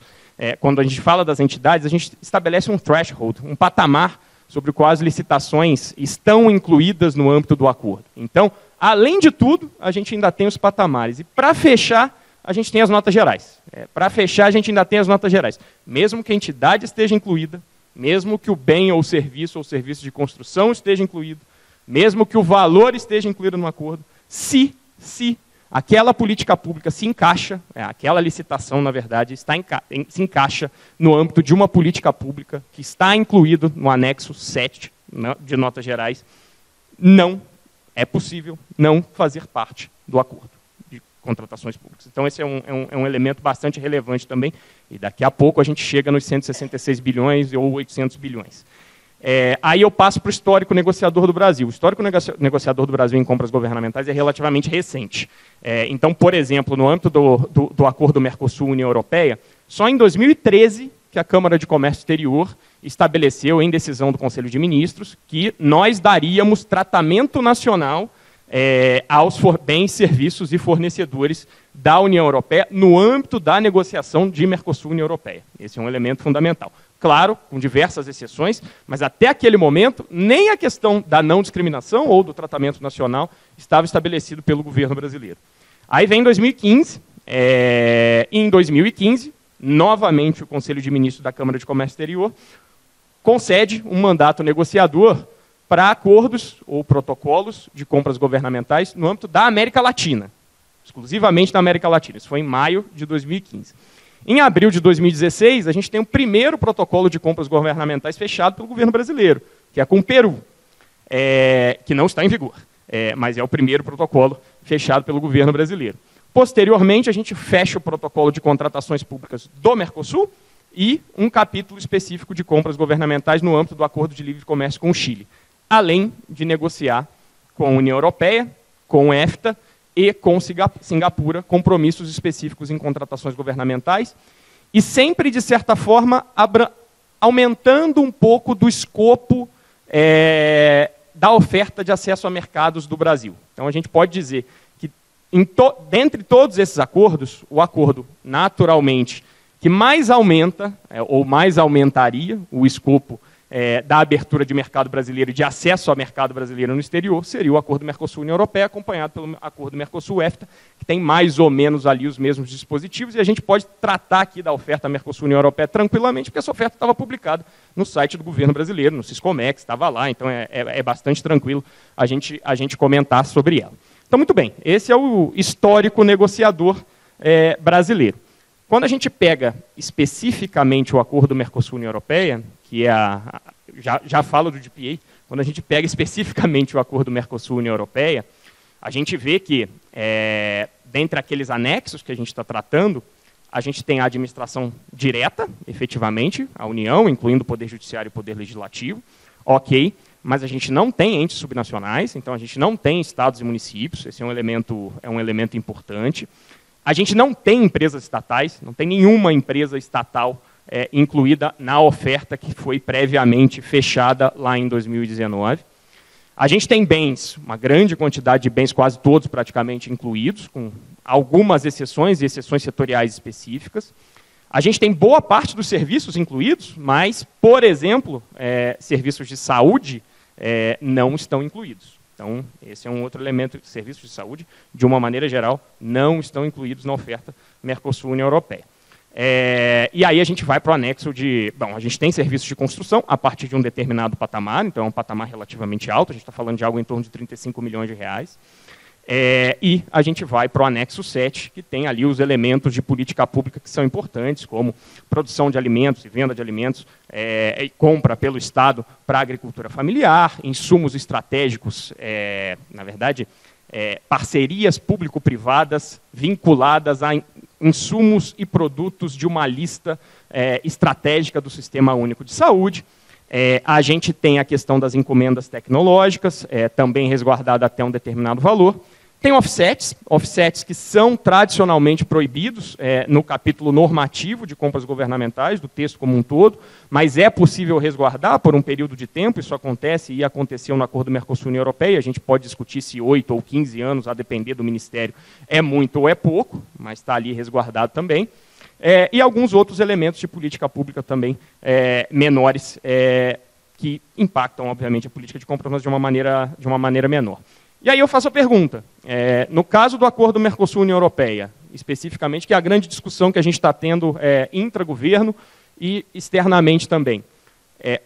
quando a gente fala das entidades, a gente estabelece um threshold, um patamar sobre o qual as licitações estão incluídas no âmbito do acordo. Então, além de tudo, a gente ainda tem os patamares. E para fechar, a gente tem as notas gerais. Para fechar, a gente ainda tem as notas gerais. Mesmo que a entidade esteja incluída, mesmo que o bem ou serviço de construção esteja incluído, mesmo que o valor esteja incluído no acordo, se aquela política pública se encaixa, aquela licitação, na verdade, se encaixa no âmbito de uma política pública que está incluído no anexo 7 de notas gerais, não é possível não fazer parte do acordo de contratações públicas. Então, esse é um elemento bastante relevante também, e daqui a pouco a gente chega nos 166 bilhões ou 800 bilhões. Aí eu passo para o histórico negociador do Brasil. O histórico negociador do Brasil em compras governamentais é relativamente recente. Então, por exemplo, no âmbito do acordo Mercosul-União Europeia, só em 2013 que a Câmara de Comércio Exterior estabeleceu, em decisão do Conselho de Ministros, que nós daríamos tratamento nacional aos bens, serviços e fornecedores da União Europeia no âmbito da negociação de Mercosul-União Europeia. Esse é um elemento fundamental. Claro, com diversas exceções, mas até aquele momento, nem a questão da não discriminação ou do tratamento nacional estava estabelecido pelo governo brasileiro. Aí vem 2015, em 2015, novamente o Conselho de Ministros da Câmara de Comércio Exterior concede um mandato negociador para acordos ou protocolos de compras governamentais no âmbito da América Latina, exclusivamente da América Latina. Isso foi em maio de 2015. Em abril de 2016, a gente tem o primeiro protocolo de compras governamentais fechado pelo governo brasileiro, que é com o Peru, que não está em vigor, mas é o primeiro protocolo fechado pelo governo brasileiro. Posteriormente, a gente fecha o protocolo de contratações públicas do Mercosul e um capítulo específico de compras governamentais no âmbito do Acordo de Livre Comércio com o Chile, além de negociar com a União Europeia, com o EFTA e com Singapura, compromissos específicos em contratações governamentais, e sempre, de certa forma, aumentando um pouco do escopo da oferta de acesso a mercados do Brasil. Então, a gente pode dizer que, dentre todos esses acordos, o acordo, naturalmente, que mais aumenta, ou mais aumentaria o escopo da abertura de mercado brasileiro e de acesso ao mercado brasileiro no exterior, seria o Acordo Mercosul-União Europeia, acompanhado pelo Acordo Mercosul-EFTA, que tem mais ou menos ali os mesmos dispositivos, e a gente pode tratar aqui da oferta Mercosul-União Europeia tranquilamente, porque essa oferta estava publicada no site do governo brasileiro, no Siscomex, estava lá, então é bastante tranquilo a gente comentar sobre ela. Então, muito bem, esse é o histórico negociador brasileiro. Quando a gente pega especificamente o Acordo Mercosul-União Europeia, que é já falo do DPA, quando a gente pega especificamente o Acordo Mercosul-União Europeia, a gente vê que, dentre aqueles anexos que a gente está tratando, a gente tem a administração direta, efetivamente, a União, incluindo o Poder Judiciário e o Poder Legislativo, ok, mas a gente não tem entes subnacionais, então a gente não tem estados e municípios, esse é um elemento importante. A gente não tem empresas estatais, não tem nenhuma empresa estatal incluída na oferta que foi previamente fechada lá em 2019. A gente tem bens, uma grande quantidade de bens, quase todos praticamente incluídos, com algumas exceções e exceções setoriais específicas. A gente tem boa parte dos serviços incluídos, mas, por exemplo, serviços de saúde não estão incluídos. Então, esse é um outro elemento. Serviços de saúde, de uma maneira geral, não estão incluídos na oferta Mercosul-União Europeia. E aí a gente vai para o anexo de... Bom, a gente tem serviços de construção a partir de um determinado patamar, então é um patamar relativamente alto, a gente está falando de algo em torno de 35 milhões de reais. E a gente vai para o anexo 7, que tem ali os elementos de política pública que são importantes, como produção de alimentos e venda de alimentos, e compra pelo Estado para a agricultura familiar, insumos estratégicos, na verdade, parcerias público-privadas vinculadas a insumos e produtos de uma lista estratégica do Sistema Único de Saúde. A gente tem a questão das encomendas tecnológicas, também resguardada até um determinado valor. Tem offsets que são tradicionalmente proibidos no capítulo normativo de compras governamentais, do texto como um todo, mas é possível resguardar por um período de tempo, isso acontece e aconteceu no Acordo Mercosul-União Europeia, a gente pode discutir se 8 ou 15 anos, a depender do Ministério, é muito ou é pouco, mas está ali resguardado também. E alguns outros elementos de política pública também menores, que impactam, obviamente, a política de compras, mas de uma maneira menor. E aí eu faço a pergunta, no caso do Acordo Mercosul-União Europeia, especificamente, que é a grande discussão que a gente está tendo intra-governo e externamente também.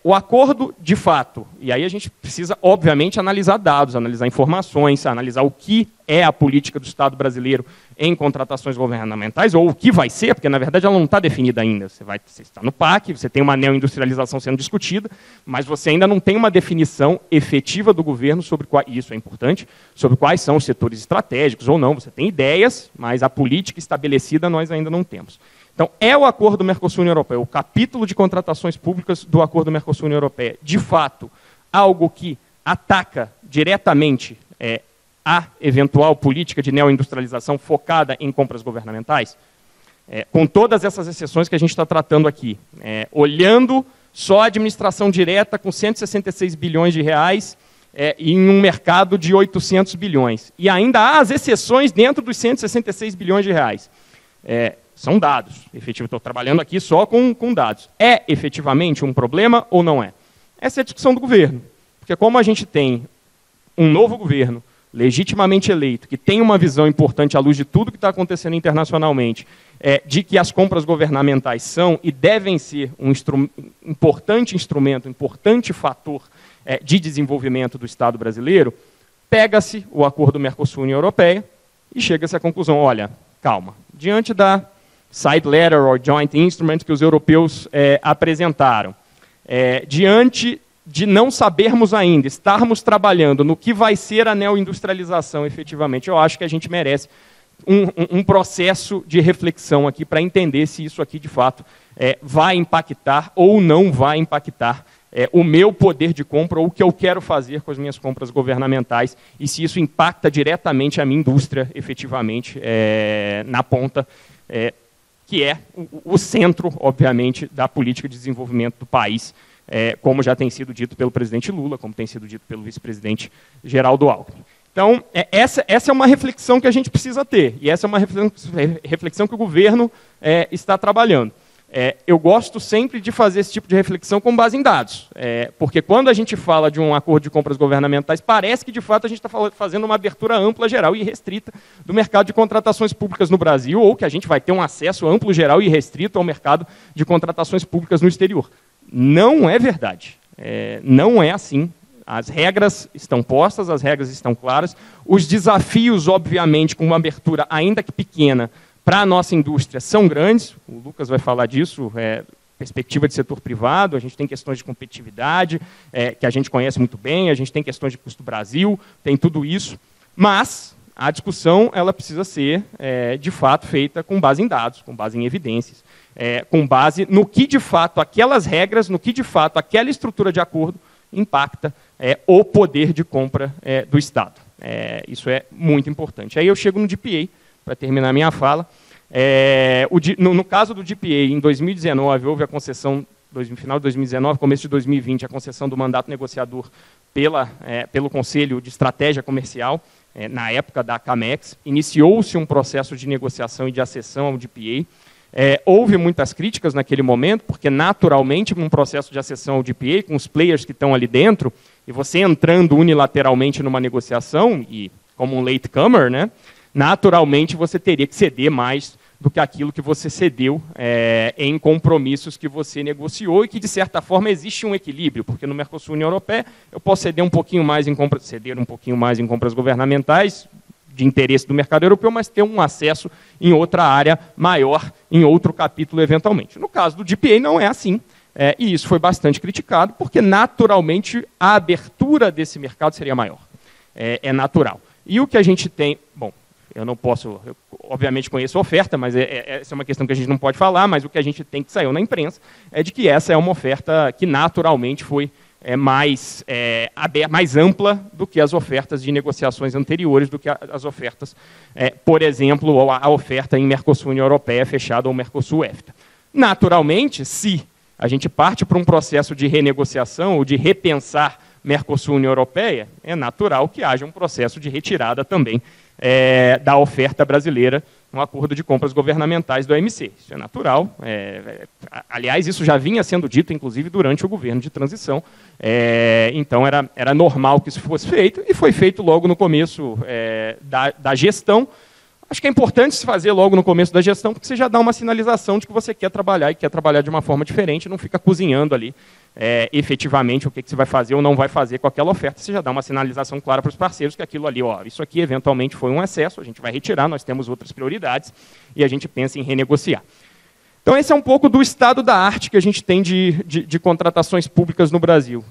O acordo, de fato, e aí a gente precisa, obviamente, analisar dados, analisar informações, analisar o que é a política do Estado brasileiro em contratações governamentais, ou o que vai ser, porque, na verdade, ela não está definida ainda. Você está no PAC, você tem uma neoindustrialização sendo discutida, mas você ainda não tem uma definição efetiva do governo sobre e isso é importante, sobre quais são os setores estratégicos ou não. Você tem ideias, mas a política estabelecida nós ainda não temos. Então, o Acordo Mercosul-União Europeia, o capítulo de contratações públicas do Acordo Mercosul-União Europeia, de fato, algo que ataca diretamente a eventual política de neoindustrialização focada em compras governamentais? Com todas essas exceções que a gente está tratando aqui, olhando só a administração direta com 166 bilhões de reais, em um mercado de 800 bilhões. E ainda há as exceções dentro dos 166 bilhões de reais. São dados. Estou trabalhando aqui só com dados. É efetivamente um problema ou não é? Essa é a discussão do governo. Porque como a gente tem um novo governo, legitimamente eleito, que tem uma visão importante à luz de tudo que está acontecendo internacionalmente, de que as compras governamentais são e devem ser um importante instrumento, um importante fator de desenvolvimento do Estado brasileiro, pega-se o acordo Mercosul-União Europeia e chega-se à conclusão, olha, calma, diante da side letter or joint instrument que os europeus apresentaram, diante de não sabermos ainda, estarmos trabalhando no que vai ser a neoindustrialização efetivamente, eu acho que a gente merece um processo de reflexão aqui para entender se isso aqui, de fato, vai impactar ou não vai impactar o meu poder de compra ou o que eu quero fazer com as minhas compras governamentais e se isso impacta diretamente a minha indústria, efetivamente, na ponta, que é o centro, obviamente, da política de desenvolvimento do país, como já tem sido dito pelo presidente Lula, como tem sido dito pelo vice-presidente Geraldo Alckmin. Então, essa é uma reflexão que a gente precisa ter, e essa é uma reflexão que o governo está trabalhando. Eu gosto sempre de fazer esse tipo de reflexão com base em dados, porque quando a gente fala de um acordo de compras governamentais, parece que, de fato, a gente está fazendo uma abertura ampla, geral e restrita do mercado de contratações públicas no Brasil, ou que a gente vai ter um acesso amplo, geral e restrito ao mercado de contratações públicas no exterior. Não é verdade. Não é assim. As regras estão postas, as regras estão claras. Os desafios, obviamente, com uma abertura ainda que pequena para a nossa indústria são grandes. O Lucas vai falar disso, perspectiva de setor privado, a gente tem questões de competitividade, que a gente conhece muito bem, a gente tem questões de custo Brasil, tem tudo isso. Mas a discussão ela precisa ser, de fato, feita com base em dados, com base em evidências, com base no que, de fato, aquelas regras, no que, de fato, aquela estrutura de acordo impacta o poder de compra do Estado. Isso é muito importante. Aí eu chego no DPA, para terminar minha fala. No caso do DPA, em 2019, houve a concessão, no final de 2019, começo de 2020, a concessão do mandato negociador pelo Conselho de Estratégia Comercial, na época da CAMEX. Iniciou-se um processo de negociação e de acessão ao DPA. Houve muitas críticas naquele momento, porque naturalmente, num processo de acessão ao DPA, com os players que estão ali dentro, e você entrando unilateralmente numa negociação, e como um latecomer, né, naturalmente você teria que ceder mais do que aquilo que você cedeu em compromissos que você negociou e que, de certa forma, existe um equilíbrio, porque no Mercosul União Europeia eu posso ceder um pouquinho mais em compras governamentais, de interesse do mercado europeu, mas ter um acesso em outra área maior, em outro capítulo, eventualmente. No caso do DPA, não é assim, e isso foi bastante criticado, porque, naturalmente, a abertura desse mercado seria maior. É natural. E o que a gente tem... Bom, eu não posso... Eu, obviamente, conheço a oferta, mas essa é uma questão que a gente não pode falar, mas o que a gente tem que saiu na imprensa é de que essa é uma oferta que, naturalmente, foi mais ampla do que as ofertas de negociações anteriores, do que as ofertas, por exemplo, a oferta em Mercosul União Europeia fechada ou Mercosul-EFTA. Naturalmente, se a gente parte para um processo de renegociação ou de repensar Mercosul União Europeia, é natural que haja um processo de retirada também da oferta brasileira no acordo de compras governamentais do OMC. Isso é natural. Aliás, isso já vinha sendo dito, inclusive, durante o governo de transição. Então, era normal que isso fosse feito, e foi feito logo no começo da gestão. Acho que é importante se fazer logo no começo da gestão, porque você já dá uma sinalização de que você quer trabalhar e quer trabalhar de uma forma diferente, não fica cozinhando ali efetivamente o que você vai fazer ou não vai fazer com aquela oferta. Você já dá uma sinalização clara para os parceiros que aquilo ali, isso aqui eventualmente foi um excesso, a gente vai retirar, nós temos outras prioridades e a gente pensa em renegociar. Então, esse é um pouco do estado da arte que a gente tem de contratações públicas no Brasil.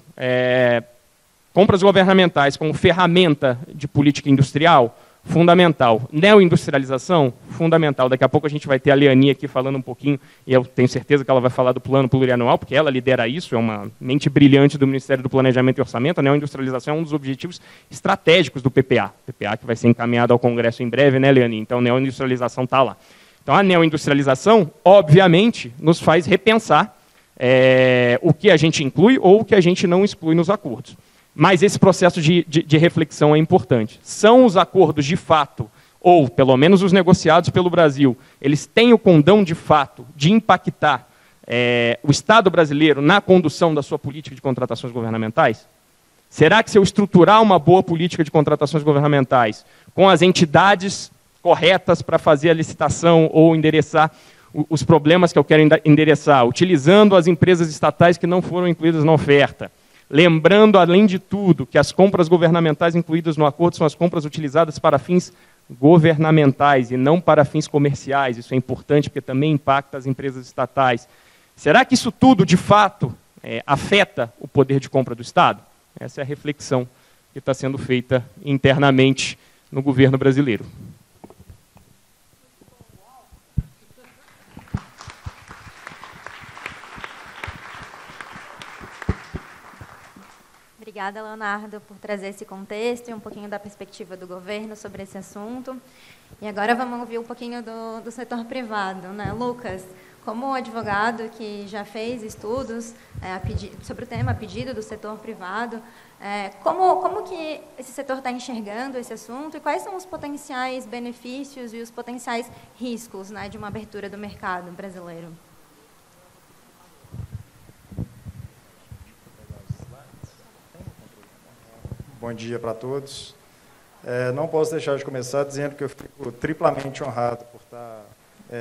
Compras governamentais como ferramenta de política industrial, fundamental. Neoindustrialização, fundamental. Daqui a pouco a gente vai ter a Leani aqui falando um pouquinho, e eu tenho certeza que ela vai falar do plano plurianual, porque ela lidera isso, é uma mente brilhante do Ministério do Planejamento e Orçamento. A neoindustrialização é um dos objetivos estratégicos do PPA. PPA que vai ser encaminhado ao Congresso em breve, né, Leani? Então, a neoindustrialização está lá. Então, a neoindustrialização, obviamente, nos faz repensar o que a gente inclui ou o que a gente não exclui nos acordos. mas esse processo de reflexão é importante. São os acordos de fato, ou pelo menos os negociados pelo Brasil, eles têm o condão de fato de impactar o Estado brasileiro na condução da sua política de contratações governamentais? Será que se eu estruturar uma boa política de contratações governamentais com as entidades corretas para fazer a licitação ou endereçar os problemas que eu quero endereçar, utilizando as empresas estatais que não foram incluídas na oferta, lembrando, além de tudo, que as compras governamentais incluídas no acordo são as compras utilizadas para fins governamentais e não para fins comerciais. Isso é importante porque também impacta as empresas estatais. Será que isso tudo, de fato, afeta o poder de compra do Estado? Essa é a reflexão que está sendo feita internamente no governo brasileiro. Obrigada, Leonardo, por trazer esse contexto e um pouquinho da perspectiva do governo sobre esse assunto. E agora vamos ouvir um pouquinho do setor privado, né? Lucas, como advogado que já fez estudos sobre o tema pedido do setor privado, como que esse setor está enxergando esse assunto e quais são os potenciais benefícios e os potenciais riscos, né, de uma abertura do mercado brasileiro? Bom dia para todos. Não posso deixar de começar dizendo que eu fico triplamente honrado por estar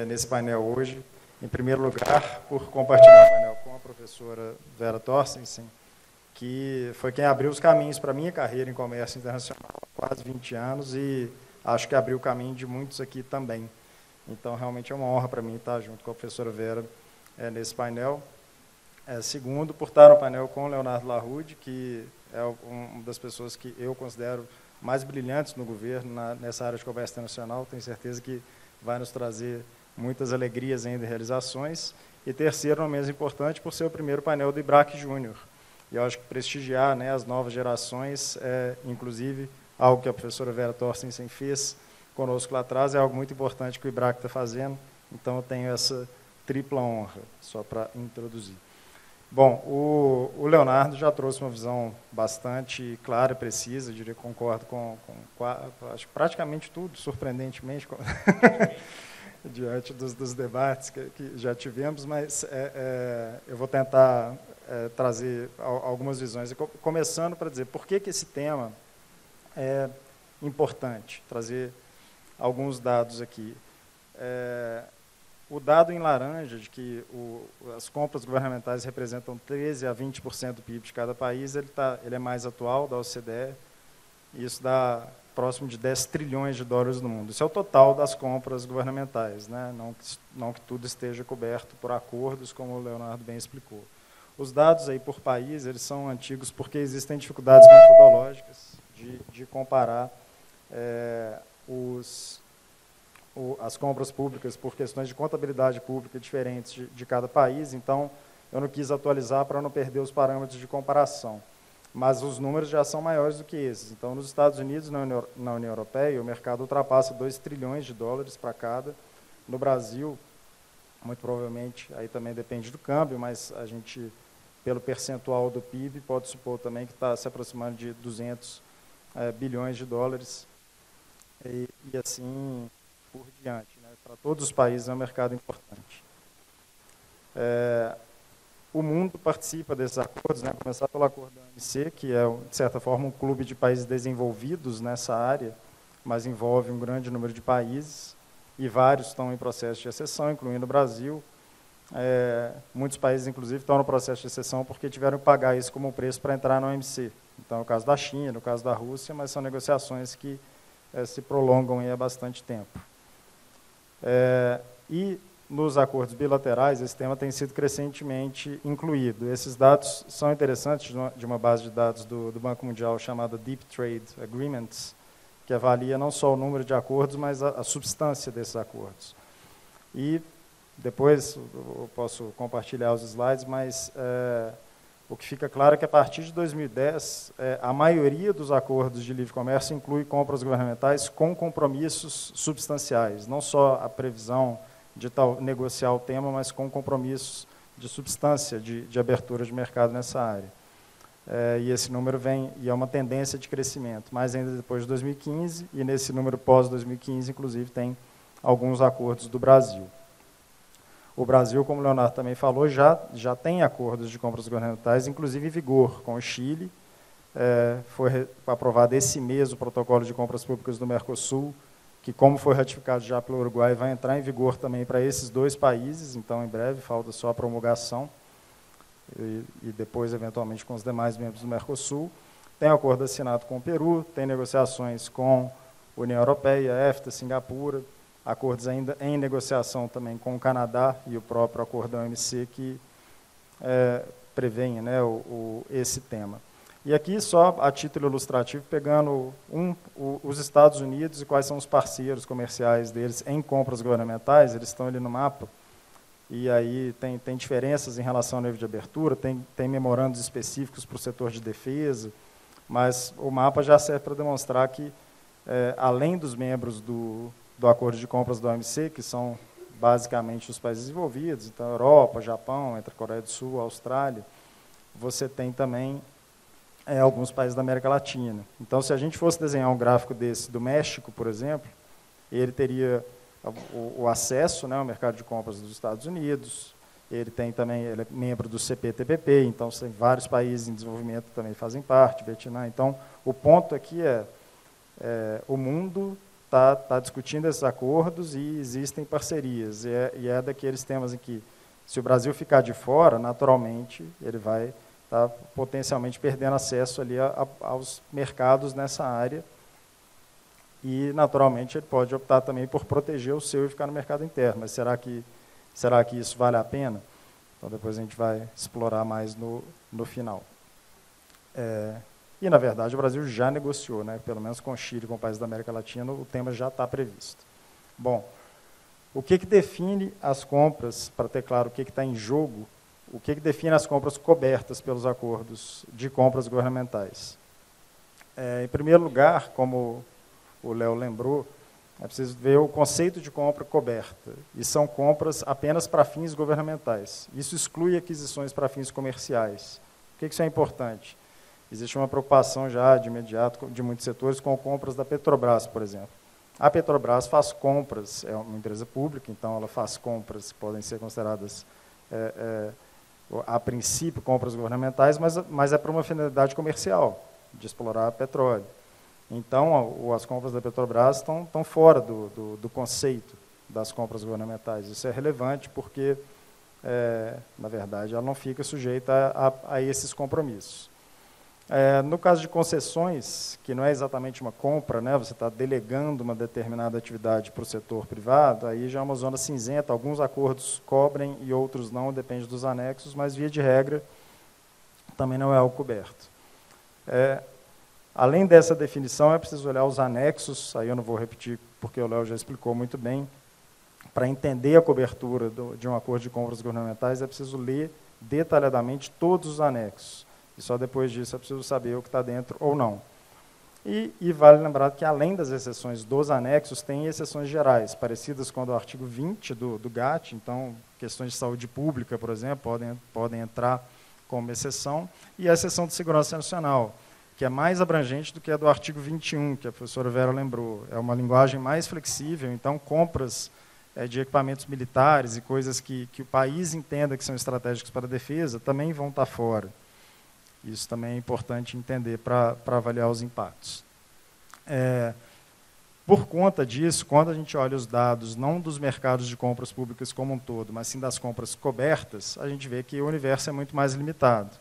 nesse painel hoje. Em primeiro lugar, por compartilhar o painel com a professora Vera Torstensen, que foi quem abriu os caminhos para a minha carreira em comércio internacional há quase 20 anos e acho que abriu o caminho de muitos aqui também. Então, realmente é uma honra para mim estar junto com a professora Vera nesse painel. Segundo, por estar no painel com o Leonardo Larrude, que é uma das pessoas que eu considero mais brilhantes no governo, nessa área de comércio internacional. Tenho certeza que vai nos trazer muitas alegrias ainda e realizações. E terceiro, não menos importante, por ser o primeiro painel do IBRAC Júnior. E eu acho que prestigiar, né, as novas gerações, inclusive algo que a professora Vera Torstensen fez conosco lá atrás, é algo muito importante que o IBRAC está fazendo. Então, eu tenho essa tripla honra, só para introduzir. Bom, o Leonardo já trouxe uma visão bastante clara e precisa, eu diria que concordo com acho, praticamente tudo, surpreendentemente, diante dos debates que já tivemos, mas eu vou tentar trazer algumas visões, começando para dizer por que esse tema é importante, trazer alguns dados aqui. O dado em laranja, de que as compras governamentais representam 13% a 20% do PIB de cada país, ele é mais atual, da OCDE, e isso dá próximo de 10 trilhões de dólares no mundo. Isso é o total das compras governamentais, né? Não que tudo esteja coberto por acordos, como o Leonardo bem explicou. Os dados aí por país, eles são antigos porque existem dificuldades metodológicas de comparar as compras públicas por questões de contabilidade pública diferentes de cada país, então eu não quis atualizar para não perder os parâmetros de comparação. Mas os números já são maiores do que esses. Então, nos Estados Unidos, na União Europeia, o mercado ultrapassa 2 trilhões de dólares para cada. No Brasil, muito provavelmente, aí também depende do câmbio, mas a gente, pelo percentual do PIB, pode supor também que está se aproximando de 200 bilhões de dólares. E assim por diante, né? Para todos os países é um mercado importante. O mundo participa desses acordos, né? Começar pelo acordo da OMC, que é, de certa forma, um clube de países desenvolvidos nessa área, mas envolve um grande número de países, e vários estão em processo de exceção, incluindo o Brasil. Muitos países, inclusive, estão no processo de exceção porque tiveram que pagar isso como preço para entrar na OMC. Então, no caso da China, no caso da Rússia, mas são negociações que se prolongam há bastante tempo. E nos acordos bilaterais, esse tema tem sido crescentemente incluído. Esses dados são interessantes de uma base de dados do Banco Mundial chamada Deep Trade Agreements, que avalia não só o número de acordos, mas a substância desses acordos. E depois eu posso compartilhar os slides, mas o que fica claro é que a partir de 2010, a maioria dos acordos de livre comércio inclui compras governamentais com compromissos substanciais, não só a previsão de negociar o tema, mas com compromissos de substância, de abertura de mercado nessa área. e esse número vem, e é uma tendência de crescimento, mais ainda depois de 2015, e nesse número pós-2015, inclusive, tem alguns acordos do Brasil. O Brasil, como o Leonardo também falou, já tem acordos de compras governamentais, inclusive em vigor com o Chile. Foi aprovado esse mês o protocolo de compras públicas do Mercosul, que, como foi ratificado já pelo Uruguai, vai entrar em vigor também para esses dois países, então, em breve, falta só a promulgação, e depois, eventualmente, com os demais membros do Mercosul. Tem acordo assinado com o Peru, tem negociações com a União Europeia, EFTA, Singapura, acordos ainda em negociação também com o Canadá e o próprio acordo da OMC que prevêem, né, esse tema. E aqui, só a título ilustrativo, pegando os Estados Unidos e quais são os parceiros comerciais deles em compras governamentais, eles estão ali no mapa, e aí tem diferenças em relação ao nível de abertura, tem memorandos específicos para o setor de defesa, mas o mapa já serve para demonstrar que, além dos membros do acordo de compras da OMC, que são basicamente os países envolvidos, então Europa, Japão, entre a Coreia do Sul, a Austrália, você tem também alguns países da América Latina. Então, se a gente fosse desenhar um gráfico desse do México, por exemplo, ele teria o acesso, né, ao mercado de compras dos Estados Unidos, ele é membro do CPTPP, então tem vários países em desenvolvimento que também fazem parte, Vietnã. Então, o ponto aqui o mundo está discutindo esses acordos e existem parcerias. E é daqueles temas em que, se o Brasil ficar de fora, naturalmente, ele vai estar potencialmente perdendo acesso ali aos mercados nessa área. E, naturalmente, ele pode optar também por proteger o seu e ficar no mercado interno. Mas será que isso vale a pena? Então, depois a gente vai explorar mais no final. E, na verdade, o Brasil já negociou, né? Pelo menos com o Chile, com países da América Latina, o tema já está previsto. Bom, o que define as compras, para ter claro o que está em jogo, o que define as compras cobertas pelos acordos de compras governamentais? Em primeiro lugar, como o Léo lembrou, é preciso ver o conceito de compra coberta, e são compras apenas para fins governamentais. Isso exclui aquisições para fins comerciais. Por que isso é importante? Existe uma preocupação já, de imediato, de muitos setores com compras da Petrobras, por exemplo. A Petrobras faz compras, é uma empresa pública, então ela faz compras que podem ser consideradas, a princípio, compras governamentais, mas é para uma finalidade comercial, de explorar petróleo. Então, as compras da Petrobras estão fora do conceito das compras governamentais. Isso é relevante porque, na verdade, ela não fica sujeita a esses compromissos. No caso de concessões, que não é exatamente uma compra, né, você está delegando uma determinada atividade para o setor privado, aí já é uma zona cinzenta, alguns acordos cobrem e outros não, depende dos anexos, mas, via de regra, também não é algo coberto. Além dessa definição, é preciso olhar os anexos, aí eu não vou repetir, porque o Léo já explicou muito bem. Para entender a cobertura de um acordo de compras governamentais, é preciso ler detalhadamente todos os anexos. E só depois disso é preciso saber o que está dentro ou não. E vale lembrar que, além das exceções dos anexos, tem exceções gerais, parecidas com a do artigo 20 do GATT. Então, questões de saúde pública, por exemplo, podem entrar como exceção. E a exceção de segurança nacional, que é mais abrangente do que a do artigo 21, que a professora Vera lembrou. É uma linguagem mais flexível, então compras de equipamentos militares e coisas que o país entenda que são estratégicos para a defesa também vão estar fora. Isso também é importante entender para avaliar os impactos. Por conta disso, quando a gente olha os dados, não dos mercados de compras públicas como um todo, mas sim das compras cobertas, a gente vê que o universo é muito mais limitado.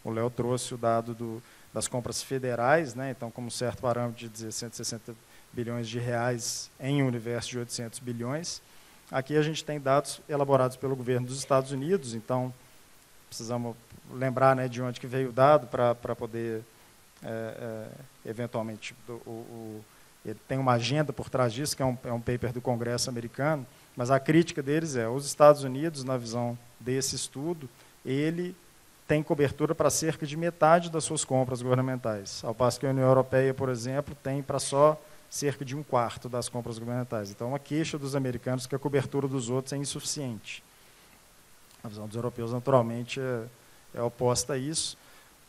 O Léo trouxe o dado das compras federais, né? Então, como certo parâmetro de dizer 160 bilhões de reais em um universo de 800 bilhões. Aqui a gente tem dados elaborados pelo governo dos Estados Unidos, então precisamos lembrar, né, de onde que veio o dado para poder, eventualmente, ele tem uma agenda por trás disso, que é um paper do Congresso americano, mas a crítica deles os Estados Unidos, na visão desse estudo, ele tem cobertura para cerca de metade das suas compras governamentais, ao passo que a União Europeia, por exemplo, tem para só cerca de 1/4 das compras governamentais. Então, uma queixa dos americanos que a cobertura dos outros é insuficiente. A visão dos europeus, naturalmente, é oposta a isso.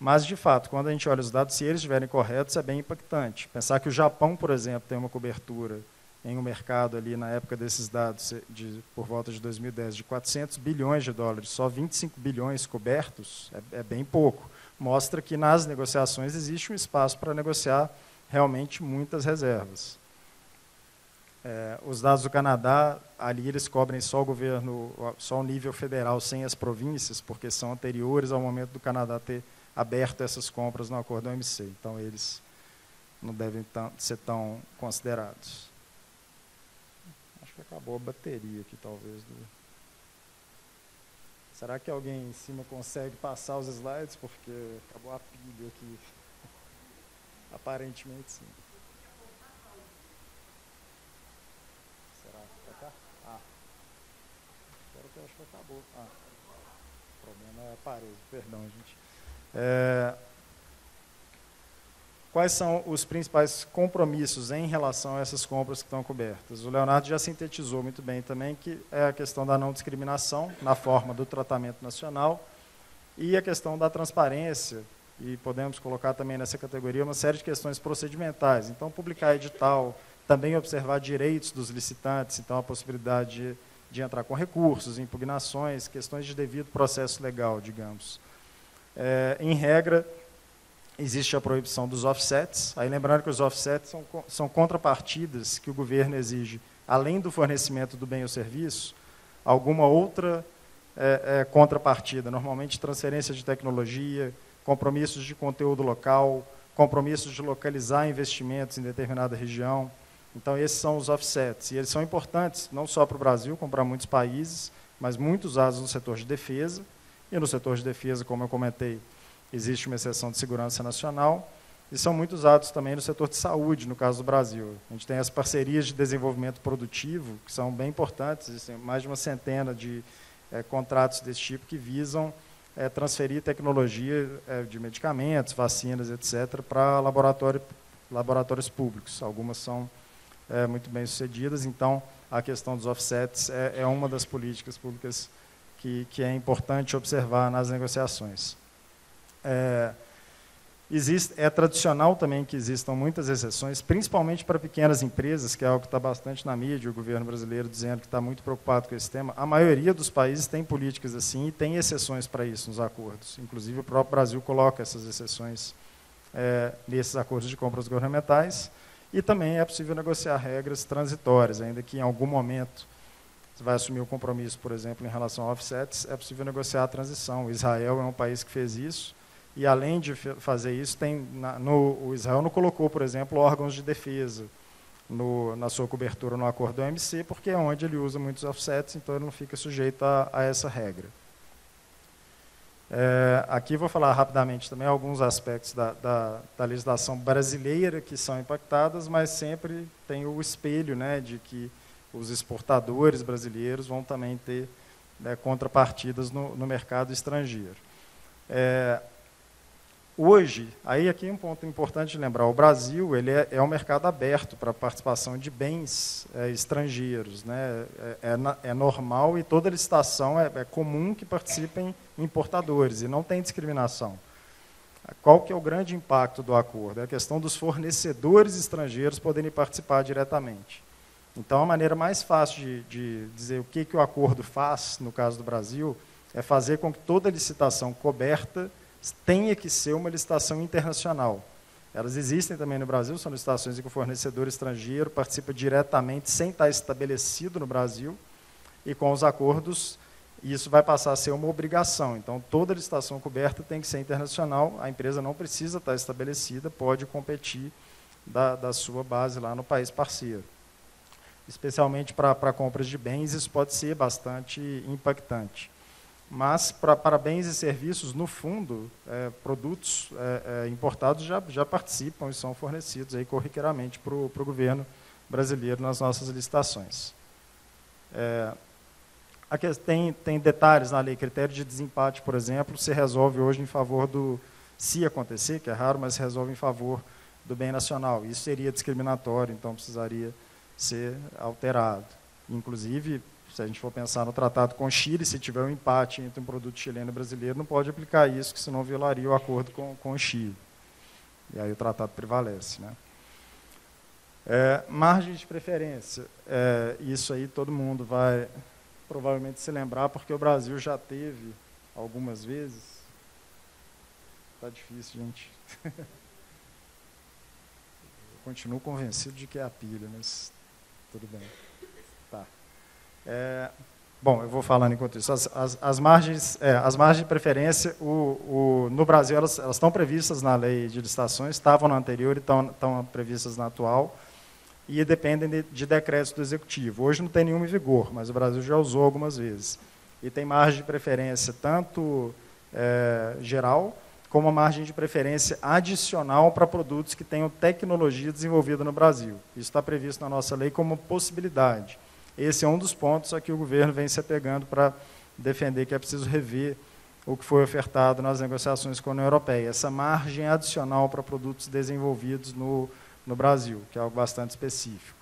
Mas, de fato, quando a gente olha os dados, se eles estiverem corretos, é bem impactante. Pensar que o Japão, por exemplo, tem uma cobertura em um mercado ali, na época desses dados, por volta de 2010, de 400 bilhões de dólares, só 25 bilhões cobertos, é bem pouco. Mostra que nas negociações existe um espaço para negociar realmente muitas reservas. Os dados do Canadá, ali eles cobrem só o governo, só o nível federal, sem as províncias, porque são anteriores ao momento do Canadá ter aberto essas compras no acordo OMC. Então, eles não devem ser tão considerados. Acho que acabou a bateria aqui, talvez. Será que alguém em cima consegue passar os slides? Porque acabou a pilha aqui. Aparentemente, sim. Será que vai cá? Espero que eu acho que acabou. O problema é a parede, perdão, gente. Quais são os principais compromissos em relação a essas compras que estão cobertas? O Leonardo já sintetizou muito bem também, que é a questão da não discriminação na forma do tratamento nacional e a questão da transparência, e podemos colocar também nessa categoria uma série de questões procedimentais. Então, publicar edital, também observar direitos dos licitantes, então a possibilidade de entrar com recursos, impugnações, questões de devido processo legal, digamos. Em regra, existe a proibição dos offsets. Aí, lembrando que os offsets são contrapartidas que o governo exige, além do fornecimento do bem ou serviço, alguma outra contrapartida, normalmente transferência de tecnologia, compromissos de conteúdo local, compromissos de localizar investimentos em determinada região. Então, esses são os offsets. E eles são importantes, não só para o Brasil, como para muitos países, mas muito usados no setor de defesa. E no setor de defesa, como eu comentei, existe uma exceção de segurança nacional, e são muito usados também no setor de saúde, no caso do Brasil. A gente tem as parcerias de desenvolvimento produtivo, que são bem importantes, existem mais de uma centena de contratos desse tipo que visam transferir tecnologia de medicamentos, vacinas, etc., para laboratórios públicos. Algumas são muito bem sucedidas, então a questão dos offsets é uma das políticas públicas que é importante observar nas negociações. É tradicional também que existam muitas exceções, principalmente para pequenas empresas, que é algo que está bastante na mídia, o governo brasileiro dizendo que está muito preocupado com esse tema. A maioria dos países tem políticas assim e tem exceções para isso nos acordos. Inclusive, o próprio Brasil coloca essas exceções nesses acordos de compras governamentais. E também é possível negociar regras transitórias, ainda que em algum momento você vai assumir o compromisso, por exemplo, em relação a offsets, é possível negociar a transição. Israel é um país que fez isso, e além de fazer isso, o Israel não colocou, por exemplo, órgãos de defesa na sua cobertura no acordo do OMC, porque é onde ele usa muitos offsets, então ele não fica sujeito a essa regra. Aqui vou falar rapidamente também alguns aspectos da legislação brasileira que são impactadas, mas sempre tem o espelho, né, de que os exportadores brasileiros vão também ter contrapartidas no mercado estrangeiro. Hoje, aí aqui é um ponto importante de lembrar, o Brasil ele é um mercado aberto para a participação de bens estrangeiros, né? É normal e toda licitação é comum que participem importadores, e não tem discriminação. Qual que é o grande impacto do acordo? É a questão dos fornecedores estrangeiros poderem participar diretamente. Então, a maneira mais fácil de dizer o que o acordo faz, no caso do Brasil, é fazer com que toda licitação coberta tenha que ser uma licitação internacional. Elas existem também no Brasil, são licitações em que o fornecedor estrangeiro participa diretamente, sem estar estabelecido no Brasil, e com os acordos, isso vai passar a ser uma obrigação. Então, toda licitação coberta tem que ser internacional, a empresa não precisa estar estabelecida, pode competir da sua base lá no país parceiro. Especialmente para compras de bens, isso pode ser bastante impactante. Mas, para bens e serviços, no fundo, produtos importados já participam e são fornecidos aí corriqueiramente para o governo brasileiro nas nossas licitações. Aqui tem detalhes na lei, critério de desempate, por exemplo, se resolve hoje em favor se acontecer, que é raro, mas se resolve em favor do bem nacional. Isso seria discriminatório, então precisaria ser alterado. Inclusive, Se a gente for pensar no tratado com o Chile, se tiver um empate entre um produto chileno e brasileiro, não pode aplicar isso, que senão violaria o acordo com o Chile. E aí o tratado prevalece, né? Margem de preferência. Isso aí todo mundo vai provavelmente se lembrar, porque o Brasil já teve algumas vezes. Está difícil, gente. Eu continuo convencido de que é a pilha, mas tudo bem. Tá. Bom, eu vou falando enquanto isso. As margens de preferência, no Brasil, elas estão previstas na lei de licitações, estavam na anterior e estão previstas na atual, e dependem de decretos do Executivo. Hoje não tem nenhum em vigor, mas o Brasil já usou algumas vezes. E tem margem de preferência tanto geral, como a margem de preferência adicional para produtos que tenham tecnologia desenvolvida no Brasil. Isso está previsto na nossa lei como possibilidade. Esse é um dos pontos a que o governo vem se apegando para defender que é preciso rever o que foi ofertado nas negociações com a União Europeia. Essa margem adicional para produtos desenvolvidos no Brasil, que é algo bastante específico.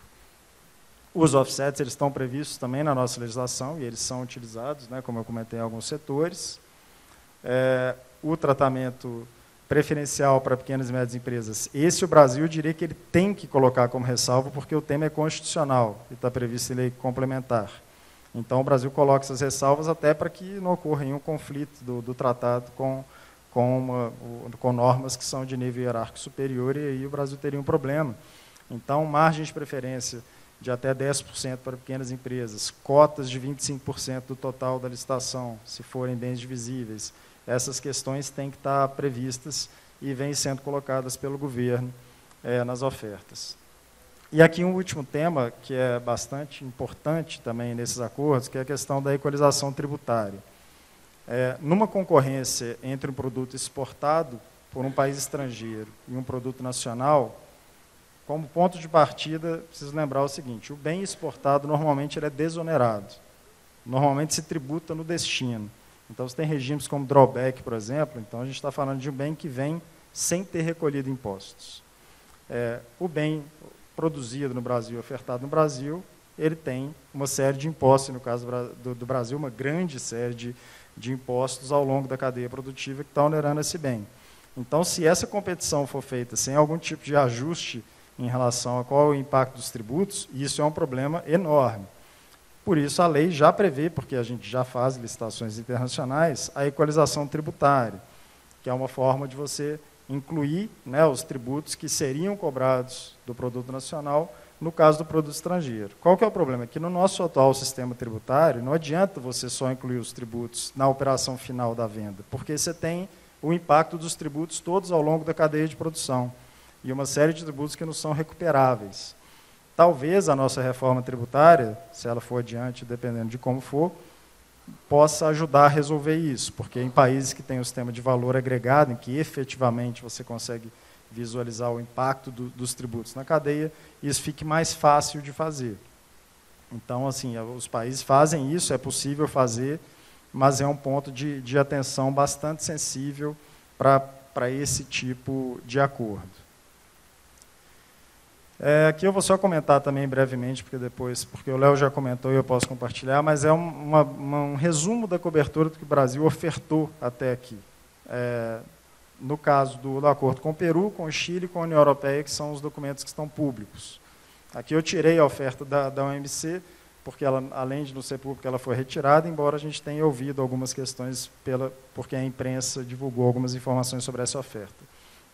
Os offsets eles estão previstos também na nossa legislação e eles são utilizados, né, como eu comentei, em alguns setores. O tratamento preferencial para pequenas e médias empresas, esse o Brasil diria que ele tem que colocar como ressalva, porque o tema é constitucional e está previsto em lei complementar. Então, o Brasil coloca essas ressalvas até para que não ocorra nenhum conflito do tratado com normas que são de nível hierárquico superior, e aí o Brasil teria um problema. Então, margem de preferência de até 10% para pequenas empresas, cotas de 25% do total da licitação, se forem bens divisíveis, essas questões têm que estar previstas e vêm sendo colocadas pelo governo nas ofertas. E aqui um último tema, que é bastante importante também nesses acordos, que é a questão da equalização tributária. Numa concorrência entre um produto exportado por um país estrangeiro e um produto nacional, como ponto de partida, preciso lembrar o seguinte: o bem exportado normalmente ele é desonerado, normalmente se tributa no destino. Então, você tem regimes como drawback, por exemplo, então a gente está falando de um bem que vem sem ter recolhido impostos. O bem produzido no Brasil, ofertado no Brasil, ele tem uma série de impostos, no caso do Brasil, uma grande série de impostos ao longo da cadeia produtiva que está onerando esse bem. Então, se essa competição for feita sem algum tipo de ajuste em relação a qual é o impacto dos tributos, isso é um problema enorme. Por isso, a lei já prevê, porque a gente já faz licitações internacionais, a equalização tributária, que é uma forma de você incluir, né, os tributos que seriam cobrados do produto nacional no caso do produto estrangeiro. Qual que é o problema? É que no nosso atual sistema tributário, não adianta você só incluir os tributos na operação final da venda, porque você tem o impacto dos tributos todos ao longo da cadeia de produção, e uma série de tributos que não são recuperáveis. Talvez a nossa reforma tributária, se ela for adiante, dependendo de como for, possa ajudar a resolver isso, porque em países que têm o sistema de valor agregado, em que efetivamente você consegue visualizar o impacto dos tributos na cadeia, isso fique mais fácil de fazer. Então, assim, os países fazem isso, é possível fazer, mas é um ponto de atenção bastante sensível para esse tipo de acordo. Aqui eu vou só comentar também brevemente, porque o Léo já comentou e eu posso compartilhar, mas é um resumo da cobertura do que o Brasil ofertou até aqui. No caso do acordo com o Peru, com o Chile e com a União Europeia, que são os documentos que estão públicos. Aqui eu tirei a oferta da OMC, porque ela, além de não ser pública, ela foi retirada, embora a gente tenha ouvido algumas questões, porque a imprensa divulgou algumas informações sobre essa oferta.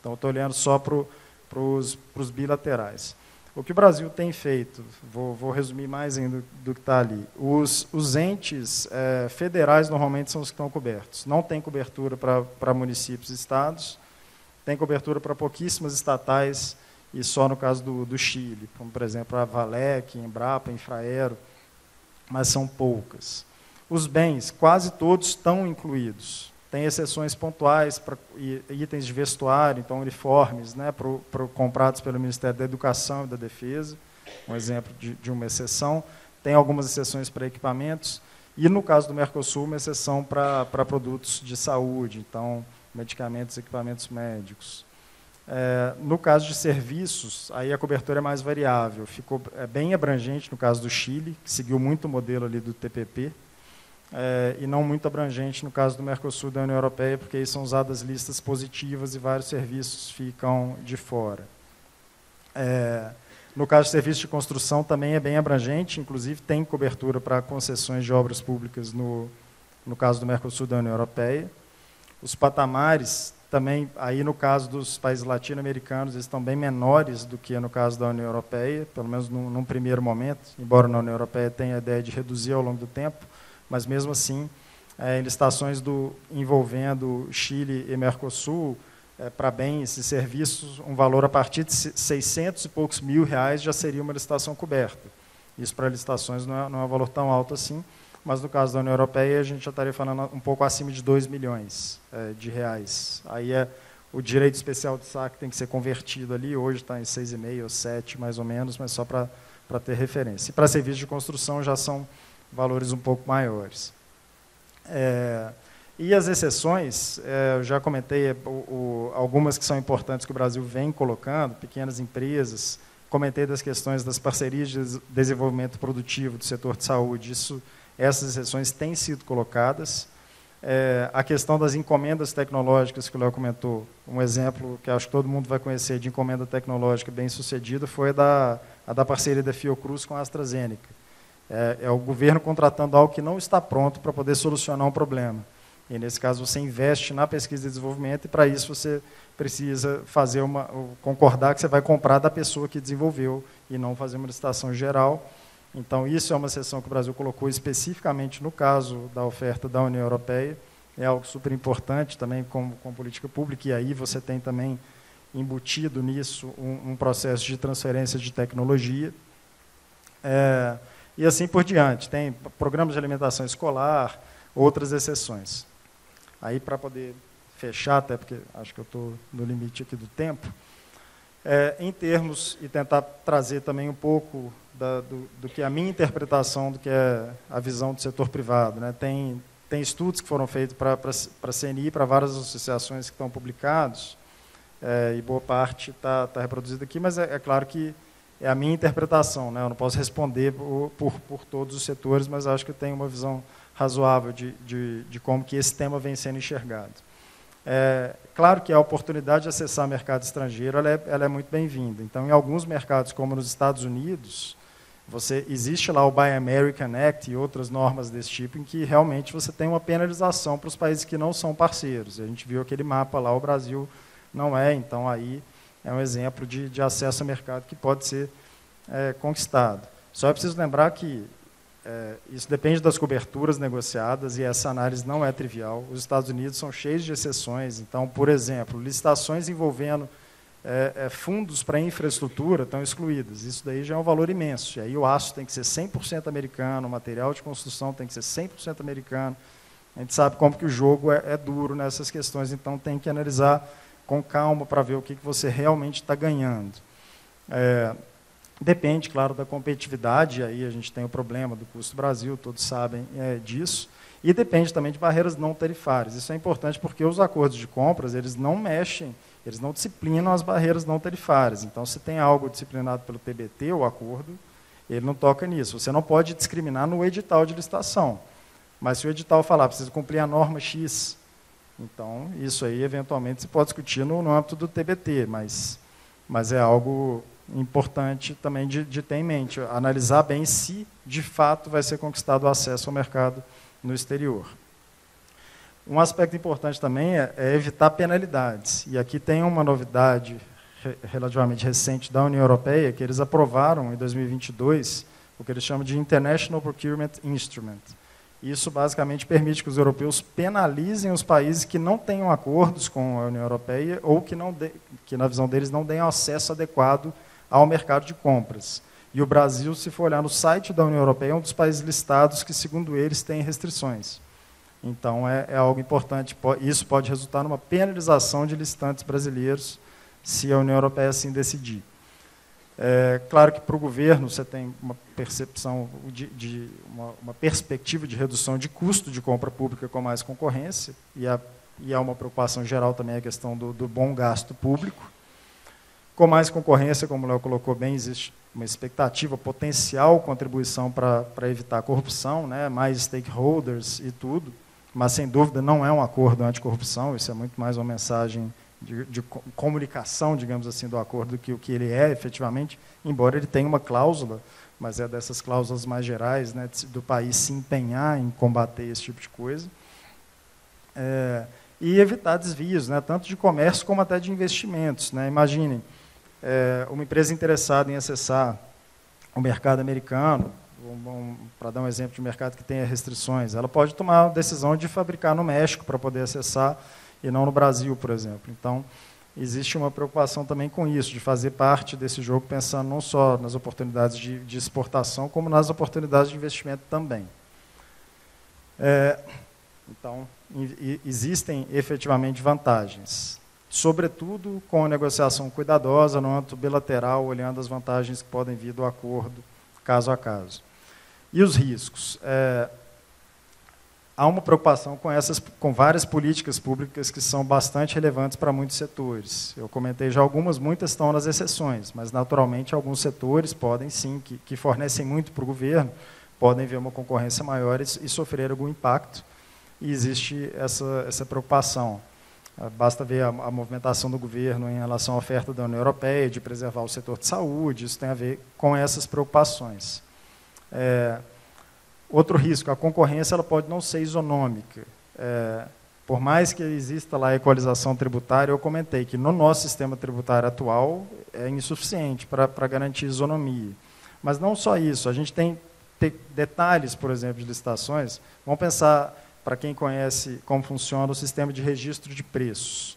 Então, estou olhando só para os bilaterais. O que o Brasil tem feito, vou resumir mais ainda do que está ali, os entes federais normalmente são os que estão cobertos. Não tem cobertura para municípios e estados, tem cobertura para pouquíssimas estatais, e só no caso do Chile, como, por exemplo, a Valec, Embrapa, Infraero, mas são poucas. Os bens, quase todos estão incluídos. Tem exceções pontuais para itens de vestuário, então uniformes, né, comprados pelo Ministério da Educação e da Defesa, um exemplo de uma exceção. Tem algumas exceções para equipamentos, e no caso do Mercosul, uma exceção para produtos de saúde, então medicamentos e equipamentos médicos. No caso de serviços, aí a cobertura é mais variável. Ficou bem abrangente no caso do Chile, que seguiu muito o modelo ali do TPP, e não muito abrangente no caso do Mercosul e da União Europeia, porque aí são usadas listas positivas e vários serviços ficam de fora. No caso de serviços de construção, também é bem abrangente, inclusive tem cobertura para concessões de obras públicas no caso do Mercosul e da União Europeia. Os patamares, também, aí no caso dos países latino-americanos, eles estão bem menores do que no caso da União Europeia, pelo menos num primeiro momento, embora na União Europeia tenha a ideia de reduzir ao longo do tempo, mas mesmo assim, em licitações envolvendo Chile e Mercosul, para bens e serviços, um valor a partir de 600 e poucos mil reais já seria uma licitação coberta. Isso para licitações não é um valor tão alto assim, mas no caso da União Europeia a gente já estaria falando um pouco acima de 2 milhões de reais. Aí o direito especial de saque tem que ser convertido ali, hoje está em 6,5 ou 7 mais ou menos, mas só para ter referência. E para serviços de construção já são valores um pouco maiores. E as exceções, eu já comentei algumas que são importantes que o Brasil vem colocando, pequenas empresas, comentei das questões das parcerias de desenvolvimento produtivo do setor de saúde, essas exceções têm sido colocadas. A questão das encomendas tecnológicas que o Léo comentou, um exemplo que acho que todo mundo vai conhecer de encomenda tecnológica bem sucedida foi a da parceria da Fiocruz com a AstraZeneca. É o governo contratando algo que não está pronto para poder solucionar um problema. E, nesse caso, você investe na pesquisa e desenvolvimento e, para isso, você precisa concordar que você vai comprar da pessoa que desenvolveu e não fazer uma licitação geral. Então, isso é uma seção que o Brasil colocou especificamente no caso da oferta da União Europeia. É algo super importante também com política pública, e aí você tem também embutido nisso um processo de transferência de tecnologia. E assim por diante. Tem programas de alimentação escolar, outras exceções. Aí, para poder fechar, até porque acho que eu estou no limite aqui do tempo, em termos, e tentar trazer também um pouco do que é a minha interpretação do que é a visão do setor privado. Né? Tem estudos que foram feitos para a CNI, para várias associações que estão publicados, e boa parte está reproduzida aqui, mas é claro que é a minha interpretação. Né? Eu não posso responder por todos os setores, mas acho que eu tenho uma visão razoável de como que esse tema vem sendo enxergado. Claro que a oportunidade de acessar mercado estrangeiro ela é muito bem-vinda. Então, em alguns mercados, como nos Estados Unidos, existe lá o Buy American Act e outras normas desse tipo, em que realmente você tem uma penalização para os países que não são parceiros. A gente viu aquele mapa lá, o Brasil não é, então aí é um exemplo de acesso a mercado que pode ser conquistado. Só é preciso lembrar que isso depende das coberturas negociadas e essa análise não é trivial. Os Estados Unidos são cheios de exceções. Então, por exemplo, licitações envolvendo fundos para infraestrutura estão excluídas. Isso daí já é um valor imenso. E aí o aço tem que ser 100% americano, o material de construção tem que ser 100% americano. A gente sabe como que o jogo é duro nessas questões, então tem que analisar com calma para ver o que você realmente está ganhando. Depende, claro, da competitividade, aí a gente tem o problema do custo Brasil, todos sabem disso, e depende também de barreiras não tarifárias. Isso é importante porque os acordos de compras, eles não mexem, eles não disciplinam as barreiras não tarifárias. Então, se tem algo disciplinado pelo TBT, o acordo, ele não toca nisso. Você não pode discriminar no edital de licitação, mas se o edital falar, precisa cumprir a norma X, então, isso aí, eventualmente, se pode discutir no âmbito do TBT, mas é algo importante também de ter em mente, analisar bem se, de fato, vai ser conquistado o acesso ao mercado no exterior. Um aspecto importante também é evitar penalidades. E aqui tem uma novidade relativamente recente da União Europeia, que eles aprovaram, em 2022, o que eles chamam de International Procurement Instrument. Isso, basicamente, permite que os europeus penalizem os países que não tenham acordos com a União Europeia ou que na visão deles, não deem acesso adequado ao mercado de compras. E o Brasil, se for olhar no site da União Europeia, é um dos países listados que, segundo eles, tem restrições. Então, é algo importante. Isso pode resultar numa penalização de licitantes brasileiros, se a União Europeia assim decidir. Claro que, para o governo, você tem uma percepção uma perspectiva de redução de custo de compra pública com mais concorrência, e há uma preocupação geral também a questão do bom gasto público. Com mais concorrência, como o Léo colocou bem, existe uma expectativa, potencial contribuição para evitar a corrupção, né? Mais stakeholders e tudo, mas, sem dúvida, não é um acordo anticorrupção, isso é muito mais uma mensagem de comunicação, digamos assim, do acordo do que o que ele é, efetivamente, embora ele tenha uma cláusula, mas é dessas cláusulas mais gerais, né, do país se empenhar em combater esse tipo de coisa. E evitar desvios, né, tanto de comércio como até de investimentos. Né? Imaginem, uma empresa interessada em acessar o mercado americano, para dar um exemplo de mercado que tenha restrições, ela pode tomar a decisão de fabricar no México para poder acessar e não no Brasil, por exemplo. Então, existe uma preocupação também com isso, de fazer parte desse jogo pensando não só nas oportunidades de exportação, como nas oportunidades de investimento também. Então, existem efetivamente vantagens, sobretudo com a negociação cuidadosa, no âmbito bilateral, olhando as vantagens que podem vir do acordo, caso a caso. E os riscos? Há uma preocupação com várias políticas públicas que são bastante relevantes para muitos setores. Eu comentei já algumas, muitas estão nas exceções, mas, naturalmente, alguns setores podem, sim, que fornecem muito para o governo, podem ver uma concorrência maior e sofrer algum impacto, e existe essa preocupação. Basta ver a movimentação do governo em relação à oferta da União Europeia, de preservar o setor de saúde, isso tem a ver com essas preocupações. Outro risco, a concorrência ela pode não ser isonômica. Por mais que exista lá a equalização tributária, eu comentei que no nosso sistema tributário atual é insuficiente para garantir isonomia. Mas não só isso, a gente tem detalhes, por exemplo, de licitações. Vamos pensar, para quem conhece como funciona o sistema de registro de preços.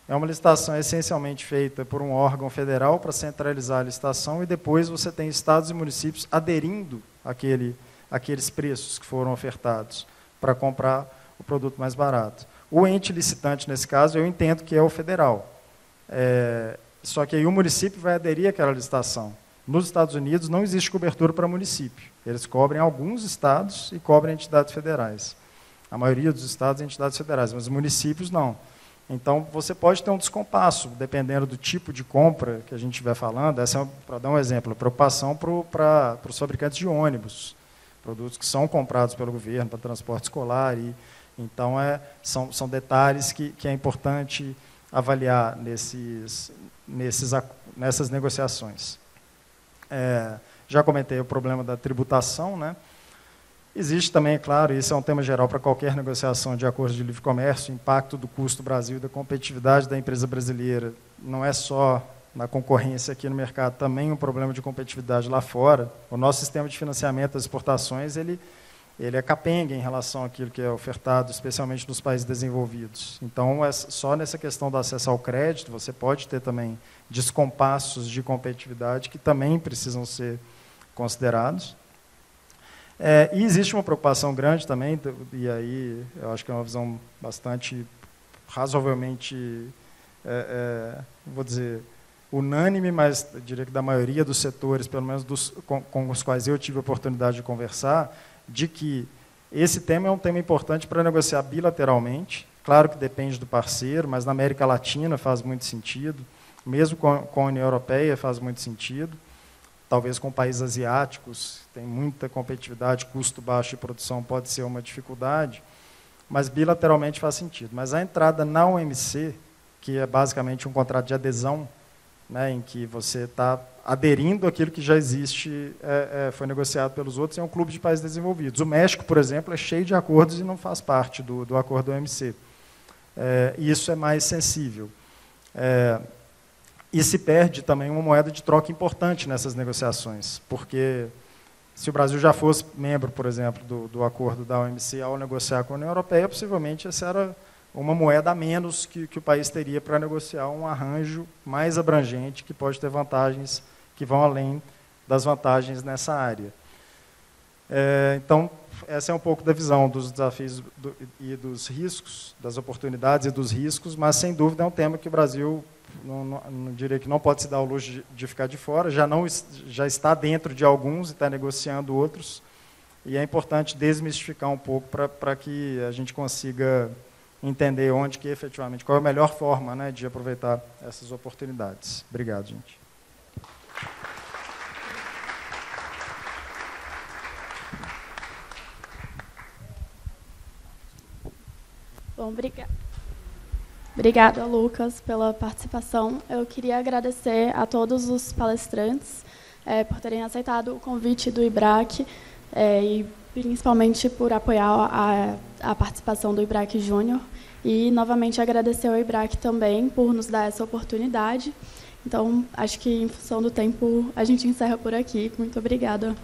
É uma licitação essencialmente feita por um órgão federal para centralizar a licitação e depois você tem estados e municípios aderindo àqueles preços que foram ofertados para comprar o produto mais barato. O ente licitante, nesse caso, eu entendo que é o federal. Só que aí o município vai aderir àquela licitação. Nos Estados Unidos não existe cobertura para município. Eles cobrem alguns estados e cobrem entidades federais. A maioria dos estados e entidades federais, mas os municípios não. Então, você pode ter um descompasso, dependendo do tipo de compra que a gente estiver falando. Essa é, para dar um exemplo, a preocupação para os fabricantes de ônibus, produtos que são comprados pelo governo para transporte escolar. Então, são detalhes que é importante avaliar nessas negociações. Já comentei o problema da tributação, né? Existe também, é claro, isso é um tema geral para qualquer negociação de acordos de livre comércio, o impacto do custo do Brasil e da competitividade da empresa brasileira. Não é só na concorrência aqui no mercado, também um problema de competitividade lá fora. O nosso sistema de financiamento das exportações, ele é capenga em relação àquilo que é ofertado, especialmente nos países desenvolvidos. Então, só nessa questão do acesso ao crédito, você pode ter também descompassos de competitividade que também precisam ser considerados. E existe uma preocupação grande também, e aí eu acho que é uma visão bastante, razoavelmente, vou dizer, unânime, mas eu diria que da maioria dos setores, pelo menos com os quais eu tive a oportunidade de conversar, de que esse tema é um tema importante para negociar bilateralmente. Claro que depende do parceiro, mas na América Latina faz muito sentido, mesmo com a União Europeia faz muito sentido. Talvez com países asiáticos, tem muita competitividade, custo baixo de produção pode ser uma dificuldade, mas bilateralmente faz sentido. Mas a entrada na OMC, que é basicamente um contrato de adesão, né, em que você está aderindo àquilo que já existe, foi negociado pelos outros, é um clube de países desenvolvidos. O México, por exemplo, é cheio de acordos e não faz parte do acordo da OMC. Isso é mais sensível. E se perde também uma moeda de troca importante nessas negociações, porque se o Brasil já fosse membro, por exemplo, do acordo da OMC ao negociar com a União Europeia, possivelmente essa era uma moeda a menos que o país teria para negociar um arranjo mais abrangente, que pode ter vantagens que vão além das vantagens nessa área. Então, essa é um pouco da visão dos desafios e dos riscos, das oportunidades e dos riscos, mas, sem dúvida, é um tema que o Brasil... Não diria que não pode se dar o luxo de ficar de fora, já está dentro de alguns e está negociando outros, e é importante desmistificar um pouco para que a gente consiga entender onde que efetivamente, qual é a melhor forma, né, de aproveitar essas oportunidades. Obrigado, gente. Bom, obrigada, Lucas, pela participação. Eu queria agradecer a todos os palestrantes por terem aceitado o convite do IBRAC e principalmente por apoiar a participação do IBRAC Júnior. E, novamente, agradecer ao IBRAC também por nos dar essa oportunidade. Então, acho que, em função do tempo, a gente encerra por aqui. Muito obrigada.